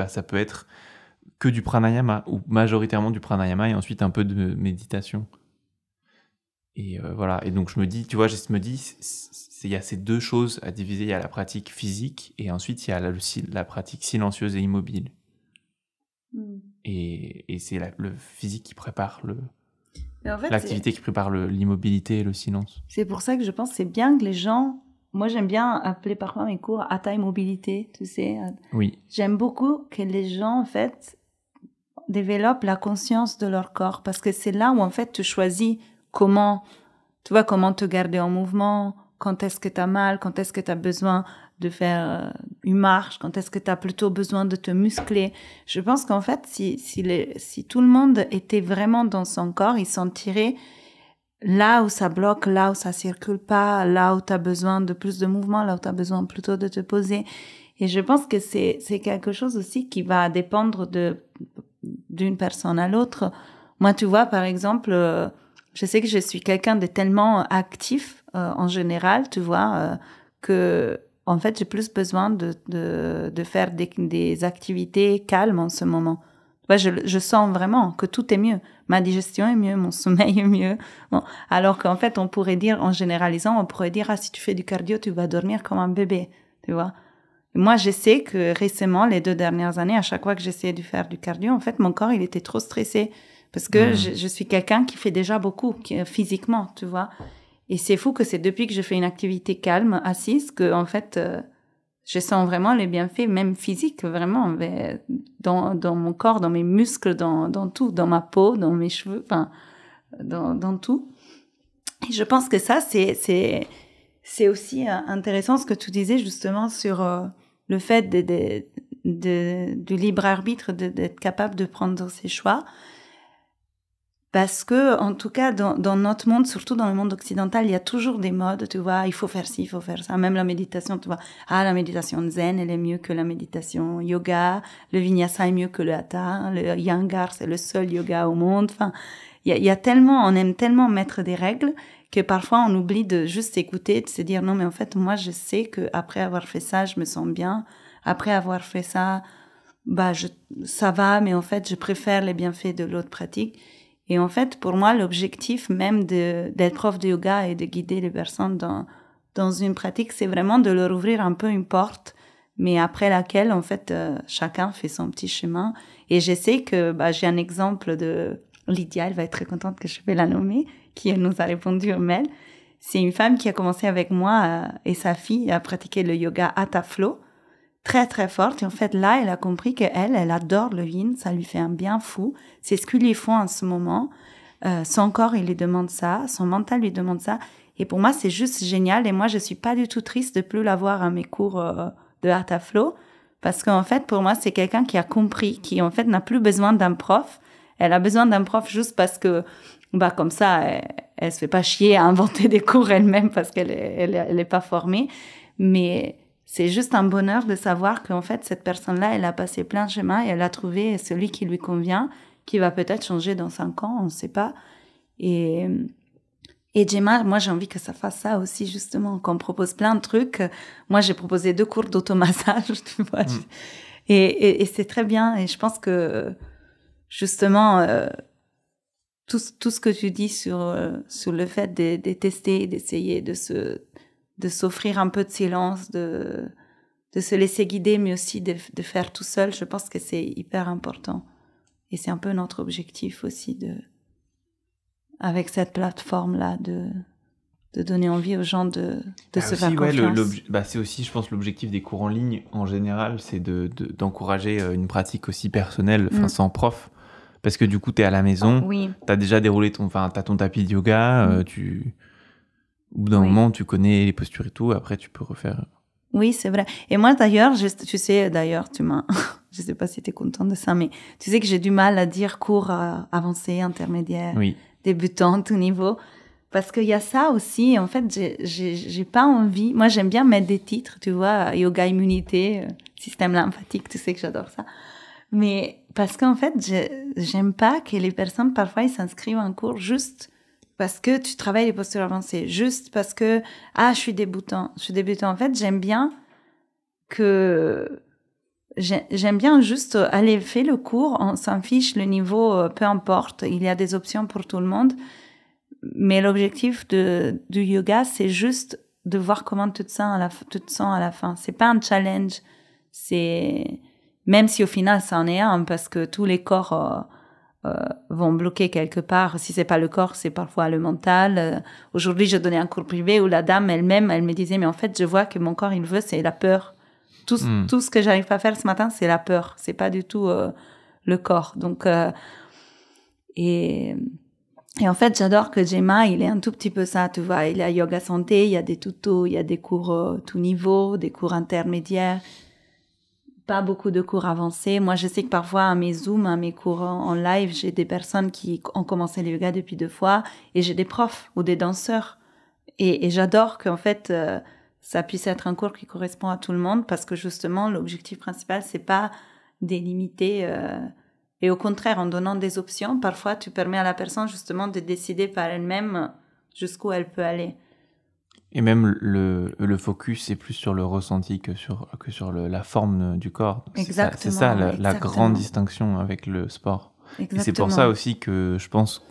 ça peut être que du pranayama, ou majoritairement du pranayama, et ensuite un peu de méditation. Et voilà, et donc je me dis, tu vois, il y a ces deux choses à diviser, il y a la pratique physique, et ensuite il y a la pratique silencieuse et immobile. Et c'est le physique qui prépare l'activité qui prépare l'immobilité et le silence. C'est pour ça que je pense que c'est bien que les gens... Moi, j'aime bien appeler parfois mes cours Hatha Immobilité, tu sais. Oui. J'aime beaucoup que les gens, en fait, développent la conscience de leur corps, parce que c'est là où, en fait, tu choisis comment te garder en mouvement, quand est-ce que tu as mal, quand est-ce que tu as besoin de faire une marche, quand est-ce que tu as plutôt besoin de te muscler. Je pense qu'en fait, si tout le monde était vraiment dans son corps, il sentirait là où ça bloque, là où ça circule pas, là où tu as besoin de plus de mouvement, là où tu as besoin plutôt de te poser. Et je pense que c'est quelque chose aussi qui va dépendre d'une personne à l'autre. Moi, tu vois, par exemple, je sais que je suis quelqu'un de tellement actif en général, tu vois, que en fait, j'ai plus besoin de faire des activités calmes en ce moment. Ouais, je sens vraiment que tout est mieux. Ma digestion est mieux, mon sommeil est mieux. Bon, alors qu'en fait, on pourrait dire, en généralisant, si tu fais du cardio, tu vas dormir comme un bébé, tu vois. Et moi, je sais que récemment, les 2 dernières années, à chaque fois que j'essayais de faire du cardio, en fait, mon corps, il était trop stressé. Parce que je suis quelqu'un qui fait déjà beaucoup, physiquement, tu vois. Et c'est fou que c'est depuis que je fais une activité calme, assise, que, en fait, je sens vraiment les bienfaits, même physiques, vraiment, dans mon corps, dans mes muscles, dans tout, dans ma peau, dans mes cheveux, enfin, dans tout. Et je pense que ça, c'est aussi intéressant ce que tu disais justement sur le fait du libre arbitre, d'être capable de prendre ses choix. Parce que, en tout cas, dans notre monde, surtout dans le monde occidental, il y a toujours des modes, tu vois, il faut faire ci, il faut faire ça. Même la méditation, tu vois, la méditation zen, elle est mieux que la méditation yoga, le vinyasa est mieux que le hatha, le iyengar, c'est le seul yoga au monde. Enfin, il y a tellement, on aime tellement mettre des règles que parfois on oublie de juste écouter, de se dire non, mais en fait, moi, je sais que après avoir fait ça, je me sens bien. Après avoir fait ça, ça va, mais en fait, je préfère les bienfaits de l'autre pratique. Et en fait, pour moi, l'objectif même d'être prof de yoga et de guider les personnes dans une pratique, c'est vraiment de leur ouvrir un peu une porte, mais après laquelle, en fait, chacun fait son petit chemin. Et je sais que j'ai un exemple de Lydia, elle va être très contente que je vais la nommer, qui nous a répondu au mail. C'est une femme qui a commencé avec moi et sa fille à pratiquer le yoga Hatha Flow, très très forte. Et en fait, là, elle a compris elle adore le yin, ça lui fait un bien fou. C'est ce qu'il lui faut en ce moment. Son corps, il lui demande ça, son mental lui demande ça. Et pour moi, c'est juste génial. Et moi, je suis pas du tout triste de plus l'avoir à mes cours de Hatha Flow, parce qu'en fait, pour moi, c'est quelqu'un qui a compris, qui en fait n'a plus besoin d'un prof. Elle a besoin d'un prof juste parce que, comme ça, elle se fait pas chier à inventer des cours elle-même parce qu'elle est pas formée. Mais c'est juste un bonheur de savoir qu'en fait, cette personne-là, elle a passé plein de chemins et elle a trouvé celui qui lui convient, qui va peut-être changer dans 5 ans, on ne sait pas. Et Gemma, moi, j'ai envie que ça fasse ça aussi, justement, qu'on propose plein de trucs. Moi, j'ai proposé 2 cours d'automassage, tu vois. Et c'est très bien. Et je pense que, justement, tout ce que tu dis sur le fait de tester, d'essayer de s'offrir un peu de silence, de se laisser guider, mais aussi de faire tout seul, je pense que c'est hyper important. Et c'est un peu notre objectif aussi avec cette plateforme-là, de donner envie aux gens de se faire confiance. C'est aussi, je pense, l'objectif des cours en ligne, en général, c'est d'encourager une pratique aussi personnelle, sans prof. Parce que du coup, t'es à la maison, t'as déjà déroulé t'as ton tapis de yoga, au bout d'un moment, tu connais les postures et tout, après tu peux refaire. Oui, c'est vrai. Et moi, d'ailleurs, je sais pas si tu es content de ça, mais tu sais que j'ai du mal à dire cours avancé, intermédiaire, débutant, tout niveau. Parce qu'il y a ça aussi. En fait, j'ai pas envie. Moi, j'aime bien mettre des titres, tu vois, yoga immunité, système lymphatique, tu sais que j'adore ça. Mais parce qu'en fait, j'aime pas que les personnes, parfois, ils s'inscrivent en cours juste parce que tu travailles les postures avancées, juste parce que, je suis débutant. En fait, j'aime bien juste aller faire le cours, on s'en fiche, le niveau, peu importe, il y a des options pour tout le monde. Mais l'objectif du yoga, c'est juste de voir comment tu te sens à la fin. C'est pas un challenge. Même si au final, ça en est un, parce que tous les corps vont bloquer quelque part. Si c'est pas le corps, c'est parfois le mental. Aujourd'hui, je donnais un cours privé où la dame elle-même, elle me disait, mais en fait, je vois que mon corps, il veut, c'est la peur. Tout ce que j'arrive pas à faire ce matin, c'est la peur. C'est pas du tout le corps. Donc, et en fait, j'adore que Gemma, il est un tout petit peu ça, tu vois. Il y a yoga santé, il y a des tutos, il y a des cours tout niveau, des cours intermédiaires, pas beaucoup de cours avancés. Moi, je sais que parfois, à mes Zooms, à mes cours en live, j'ai des personnes qui ont commencé le yoga depuis 2 fois et j'ai des profs ou des danseurs. Et j'adore qu'en fait, ça puisse être un cours qui correspond à tout le monde parce que justement, l'objectif principal, c'est pas délimiter... Et au contraire, en donnant des options, parfois, tu permets à la personne justement de décider par elle-même jusqu'où elle peut aller. Et même le focus, c'est plus sur le ressenti que sur la forme du corps. Exactement. C'est ça la grande distinction avec le sport. Exactement. Et c'est pour ça aussi que je pense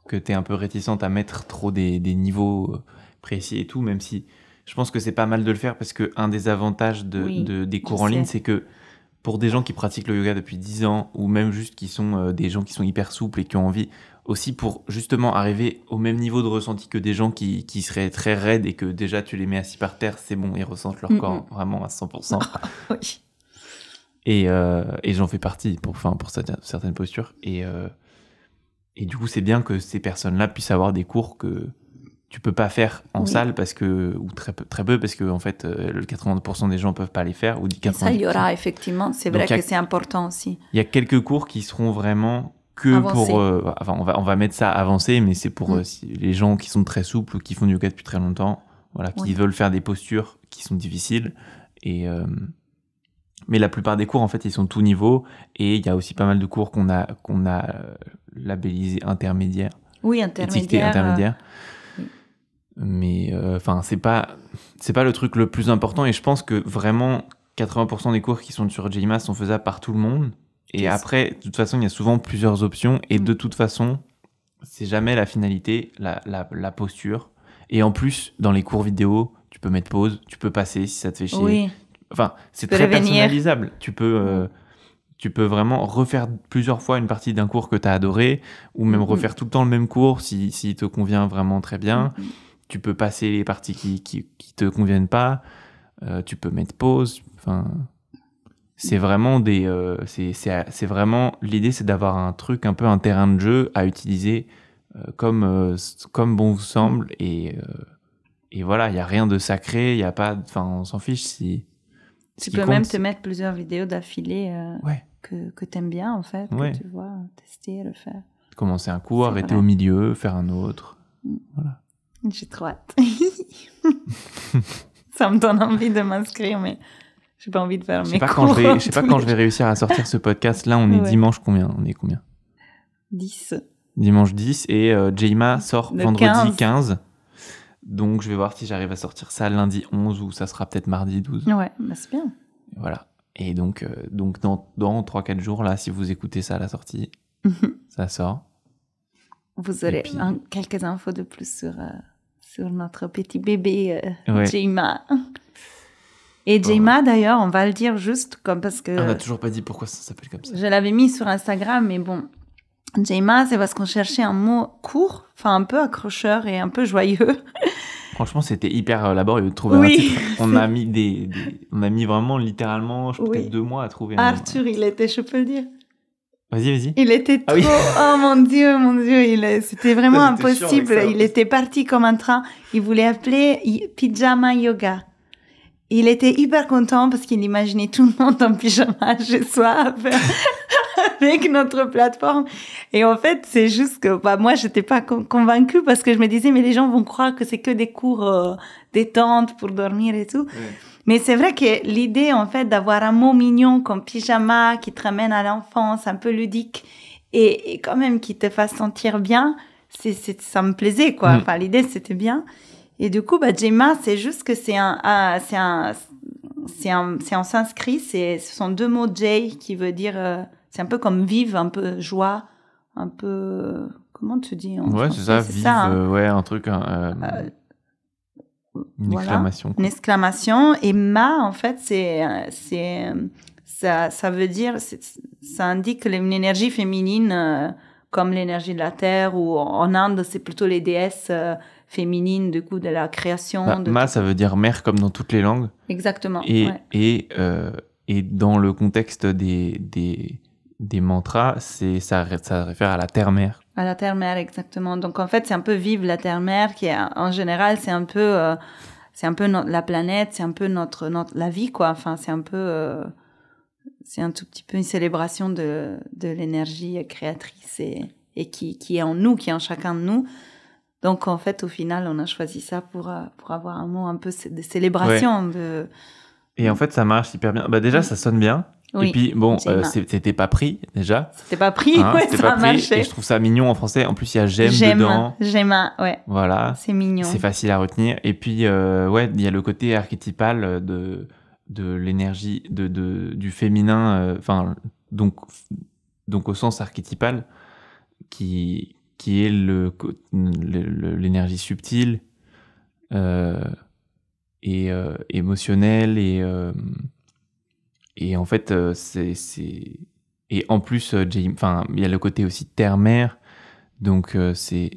que tu es un peu réticente à mettre trop des niveaux précis et tout, même si je pense que c'est pas mal de le faire parce qu'un des avantages des cours en ligne, c'est que pour des gens qui pratiquent le yoga depuis 10 ans, ou même juste qui sont des gens qui sont hyper souples et qui ont envie, aussi pour justement arriver au même niveau de ressenti que des gens qui seraient très raides et que déjà tu les mets assis par terre, c'est bon, ils ressentent leur corps vraiment à 100%. Oui. Et j'en fais partie pour certaines postures. Et du coup, c'est bien que ces personnes-là puissent avoir des cours que tu peux pas faire en salle ou très peu parce que en fait le 80% des gens peuvent pas les faire ou 90%. Et ça il y aura effectivement, c'est vrai que c'est important aussi. Il y a quelques cours qui seront vraiment que avancé. Pour on va mettre ça avancé, mais c'est pour les gens qui sont très souples ou qui font du yoga depuis très longtemps, voilà, qui veulent faire des postures qui sont difficiles et mais la plupart des cours en fait ils sont tout niveau et il y a aussi pas mal de cours qu'on a labellisés intermédiaires. Oui, étiquetés intermédiaires. Mais c'est pas le truc le plus important et je pense que vraiment 80% des cours qui sont sur Gemma sont faisables par tout le monde et après de toute façon il y a souvent plusieurs options et de toute façon c'est jamais la finalité, la posture et en plus dans les cours vidéo tu peux mettre pause, tu peux passer si ça te fait chier, c'est très personnalisable, tu peux vraiment refaire plusieurs fois une partie d'un cours que tu as adoré ou même refaire tout le temps le même cours s'il te convient vraiment très bien. Tu peux passer les parties qui te conviennent pas. Tu peux mettre pause. C'est vraiment c'est vraiment l'idée, c'est d'avoir un truc un peu un terrain de jeu à utiliser comme bon vous semble et voilà, il y a rien de sacré, il y a pas, on s'en fiche si. Tu peux même te mettre plusieurs vidéos d'affilée que t'aimes bien en fait, que tu vois, tester, le faire. Commencer un cours, arrêter au milieu, faire un autre. Voilà. J'ai trop hâte. Ça me donne envie de m'inscrire, mais j'ai pas envie de faire mes cours. Je sais pas quand je vais réussir à sortir ce podcast. Là, on est dimanche combien ? On est combien ? 10. Dimanche 10 et Gemma sort vendredi 15. Donc, je vais voir si j'arrive à sortir ça lundi 11 ou ça sera peut-être mardi 12. Ouais, c'est bien. Voilà. Et donc dans 3-4 jours, là, si vous écoutez ça à la sortie, ça sort. Vous aurez quelques infos de plus sur notre petit bébé Gemma. Et Gemma, d'ailleurs, on va le dire juste comme parce que... On n'a toujours pas dit pourquoi ça s'appelle comme ça. Je l'avais mis sur Instagram, mais bon. Gemma, c'est parce qu'on cherchait un mot court, un peu accrocheur et un peu joyeux. Franchement, c'était hyper laborieux de trouver un titre. On a mis vraiment littéralement peut-être 2 mois à trouver Arthur, il était, je peux le dire. Vas-y. Il était trop... Oh mon Dieu, c'était vraiment impossible. Il était parti comme un train. Il voulait appeler Pyjama Yoga. Il était hyper content parce qu'il imaginait tout le monde en pyjama chez soi avec notre plateforme. Et en fait, c'est juste que moi, j'étais pas convaincue parce que je me disais, mais les gens vont croire que c'est que des cours détente pour dormir et tout. Ouais. Mais c'est vrai que l'idée, en fait, d'avoir un mot mignon comme pyjama qui te ramène à l'enfance, un peu ludique, et quand même qui te fasse sentir bien, ça me plaisait, quoi. Enfin, l'idée, c'était bien. Et du coup, Jema, c'est juste que c'est en sanskrit, ce sont deux mots Jai qui veut dire, c'est un peu comme vive, un peu joie, un peu, comment tu dis en français, c'est ça, vive, ça, ouais, un truc, une exclamation. Quoi. Une exclamation. Et ma, en fait, ça veut dire, ça indique une énergie féminine, comme l'énergie de la terre, ou en Inde, c'est plutôt les déesses féminines, du coup, de la création. Ma, ça veut dire mère, comme dans toutes les langues. Exactement. Et dans le contexte des mantras, ça réfère à la terre-mère. À la terre-mère, exactement. Donc, en fait, c'est un peu vive la terre-mère, qui est, en général, c'est un peu la planète, c'est un peu la vie, quoi. Enfin, c'est un peu, c'est un tout petit peu une célébration de l'énergie créatrice et qui est en nous, qui est en chacun de nous. Donc, en fait, au final, on a choisi ça pour avoir un mot un peu de célébration. Ouais. Et en fait, ça marche hyper bien. Déjà, ça sonne bien. Oui, et puis, bon, c'était pas pris, déjà. C'était pas pris, ouais, ça a marché. Et je trouve ça mignon en français. En plus, il y a j'aime dedans. J'aime, ouais. Voilà. C'est mignon. C'est facile à retenir. Et puis, ouais, il y a le côté archétypal de l'énergie, du féminin, donc au sens archétypal, qui est l'énergie subtile, et émotionnelle, et en fait, et en plus, il y a le côté aussi terre-mère, donc je sais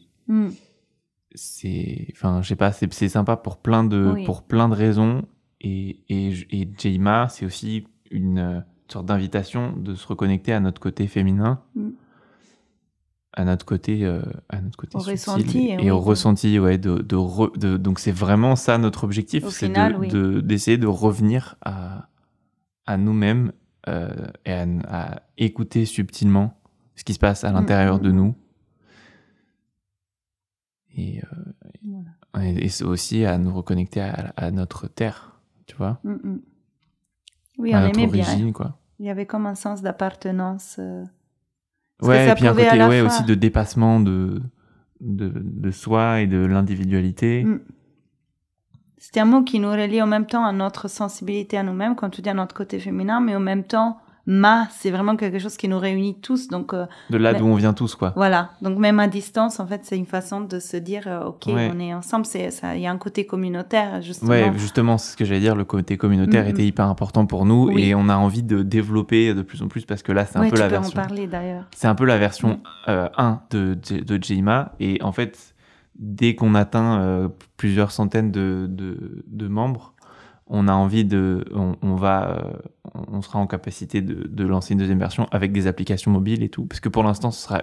pas, c'est sympa pour plein de raisons, et Jema, c'est aussi une sorte d'invitation de se reconnecter à notre côté féminin, à notre côté au subtil, ressenti, et au ressenti, ouais, donc c'est vraiment ça notre objectif, au c'est final, d'essayer de revenir à nous-mêmes, et à écouter subtilement ce qui se passe à l'intérieur de nous, et c'est aussi à nous reconnecter à notre terre, tu vois, oui, à on notre aimait origine, bien. quoi. Il y avait comme un sens d'appartenance. Ouais, et puis un côté aussi de dépassement de soi et de l'individualité. C'était un mot qui nous relie en même temps à notre sensibilité à nous-mêmes, comme tu dis, à notre côté féminin, mais en même temps, c'est vraiment quelque chose qui nous réunit tous. Donc, de là d'où on vient tous, quoi. Voilà. Donc, même à distance, en fait, c'est une façon de se dire, OK, on est ensemble. Il y a un côté communautaire, justement. Ouais, justement, c'est ce que j'allais dire. Le côté communautaire était hyper important pour nous, et on a envie de développer de plus en plus, parce que là, c'est un peu la version. Tu peux en parler, d'ailleurs. C'est un peu la version 1 de Jema, et en fait, dès qu'on atteint plusieurs centaines de membres, on a envie on sera en capacité de lancer une deuxième version avec des applications mobiles et tout, parce que pour l'instant ce sera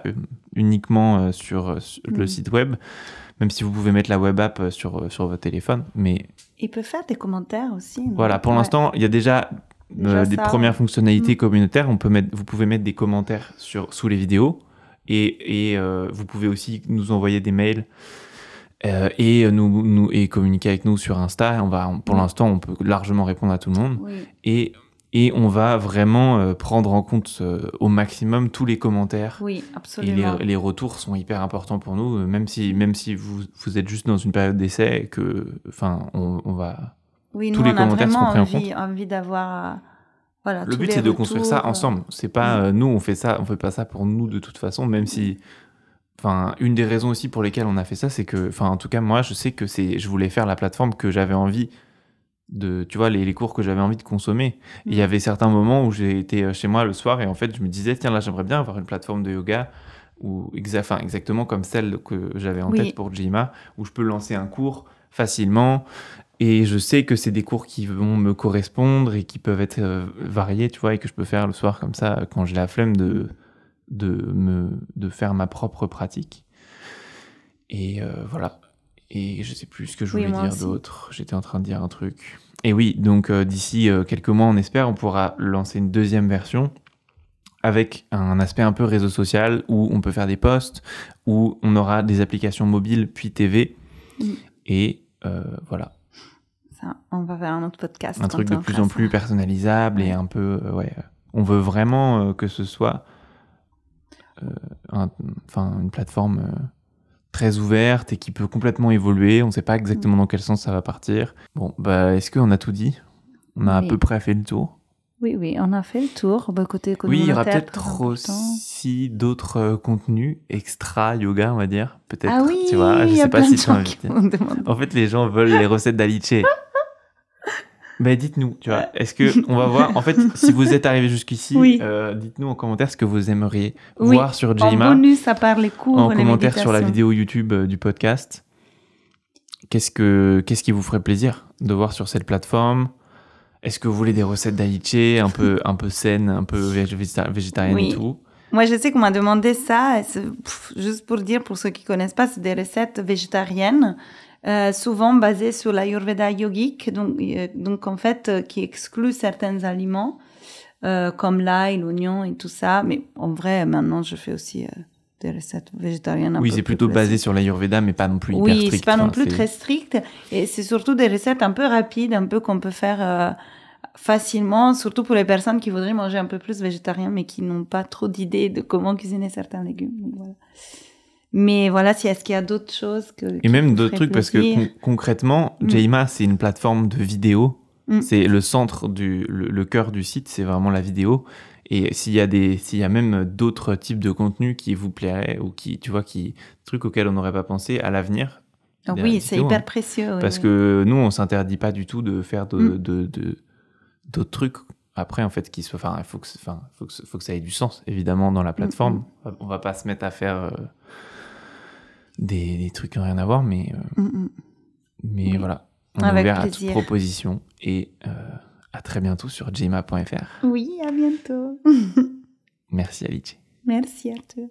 uniquement sur le site web, même si vous pouvez mettre la web app sur votre téléphone, mais il peut faire des commentaires aussi. Voilà, pour l'instant il y a déjà des premières fonctionnalités communautaires. Vous pouvez mettre des commentaires sous les vidéos, et vous pouvez aussi nous envoyer des mails, et communiquer avec nous sur Insta. Pour l'instant, on peut largement répondre à tout le monde. Et on va vraiment prendre en compte au maximum tous les commentaires. Oui, absolument. Et les retours sont hyper importants pour nous, même si vous êtes juste dans une période d'essai, on va... Oui, tous les commentaires seront pris en compte. Envie d'avoir... Voilà, le but, c'est de construire ça ensemble. C'est pas nous, on fait fait pas ça pour nous de toute façon, même si... une des raisons aussi pour lesquelles on a fait ça, c'est que, en tout cas, moi, je sais que je voulais faire la plateforme que j'avais envie tu vois, les cours que j'avais envie de consommer. Il y avait certains moments où j'ai été chez moi le soir, et en fait, je me disais, tiens, là, j'aimerais bien avoir une plateforme de yoga, exactement comme celle que j'avais en tête pour Jema, où je peux lancer un cours facilement, et je sais que c'est des cours qui vont me correspondre et qui peuvent être variés, tu vois, et que je peux faire le soir comme ça, quand j'ai la flemme de faire ma propre pratique. Et voilà. Et je sais plus ce que je voulais dire d'autre. J'étais en train de dire un truc. Et oui, donc d'ici quelques mois, on espère, on pourra lancer une deuxième version avec un aspect un peu réseau social où on peut faire des posts, où on aura des applications mobiles puis TV. Et voilà. Ça, on va faire un autre podcast. Un truc de plus en plus personnalisable et un peu... on veut vraiment que ce soit une plateforme très ouverte et qui peut complètement évoluer. On ne sait pas exactement dans quel sens ça va partir. Bon, est-ce qu'on a tout dit ? On a à peu près fait le tour. Oui, on a fait le tour. Côté oui, il y aura peut-être aussi d'autres contenus extra yoga, on va dire. Peut-être, ah oui, tu vois, je sais pas si tu es invité. En fait, les gens veulent les recettes d'Alice. Dites-nous, tu vois, est-ce que on va voir, en fait, si vous êtes arrivé jusqu'ici, dites-nous en commentaire ce que vous aimeriez voir sur Jemma. En bonus, à part les cours, en commentaire sur la vidéo YouTube du podcast. Qu'est-ce qui vous ferait plaisir de voir sur cette plateforme ? Est-ce que vous voulez des recettes d'Alice un peu saines, un peu végétariennes et tout ? Moi, je sais qu'on m'a demandé ça. Juste pour dire, pour ceux qui ne connaissent pas, c'est des recettes végétariennes, souvent basées sur l'Ayurveda yogique, donc en fait, qui exclut certains aliments, comme l'ail, l'oignon et tout ça. Mais en vrai, maintenant, je fais aussi des recettes végétariennes. Oui, c'est plutôt basé sur l'Ayurveda, mais pas non plus hyper strict. Oui, c'est pas non plus très strict. Et c'est surtout des recettes un peu rapides, un peu qu'on peut faire facilement, surtout pour les personnes qui voudraient manger un peu plus végétarien, mais qui n'ont pas trop d'idées de comment cuisiner certains légumes. Donc, voilà. Mais voilà, est-ce qu'il y a d'autres choses et même d'autres trucs, parce que concrètement, Jemma, c'est une plateforme de vidéo. C'est le centre, le cœur du site, c'est vraiment la vidéo. Et s'il y a même d'autres types de contenus qui vous plairaient ou trucs auxquels on n'aurait pas pensé à l'avenir. Oui, c'est hyper précieux. Parce que nous, on s'interdit pas du tout de faire d'autres trucs. Après, en fait, il faut que ça ait du sens, évidemment, dans la plateforme. On va pas se mettre à faire des trucs qui n'ont rien à voir, mais voilà. On est ouvert à toute proposition et à très bientôt sur jemma.fr. Oui, à bientôt. Merci Alice. Merci à toi.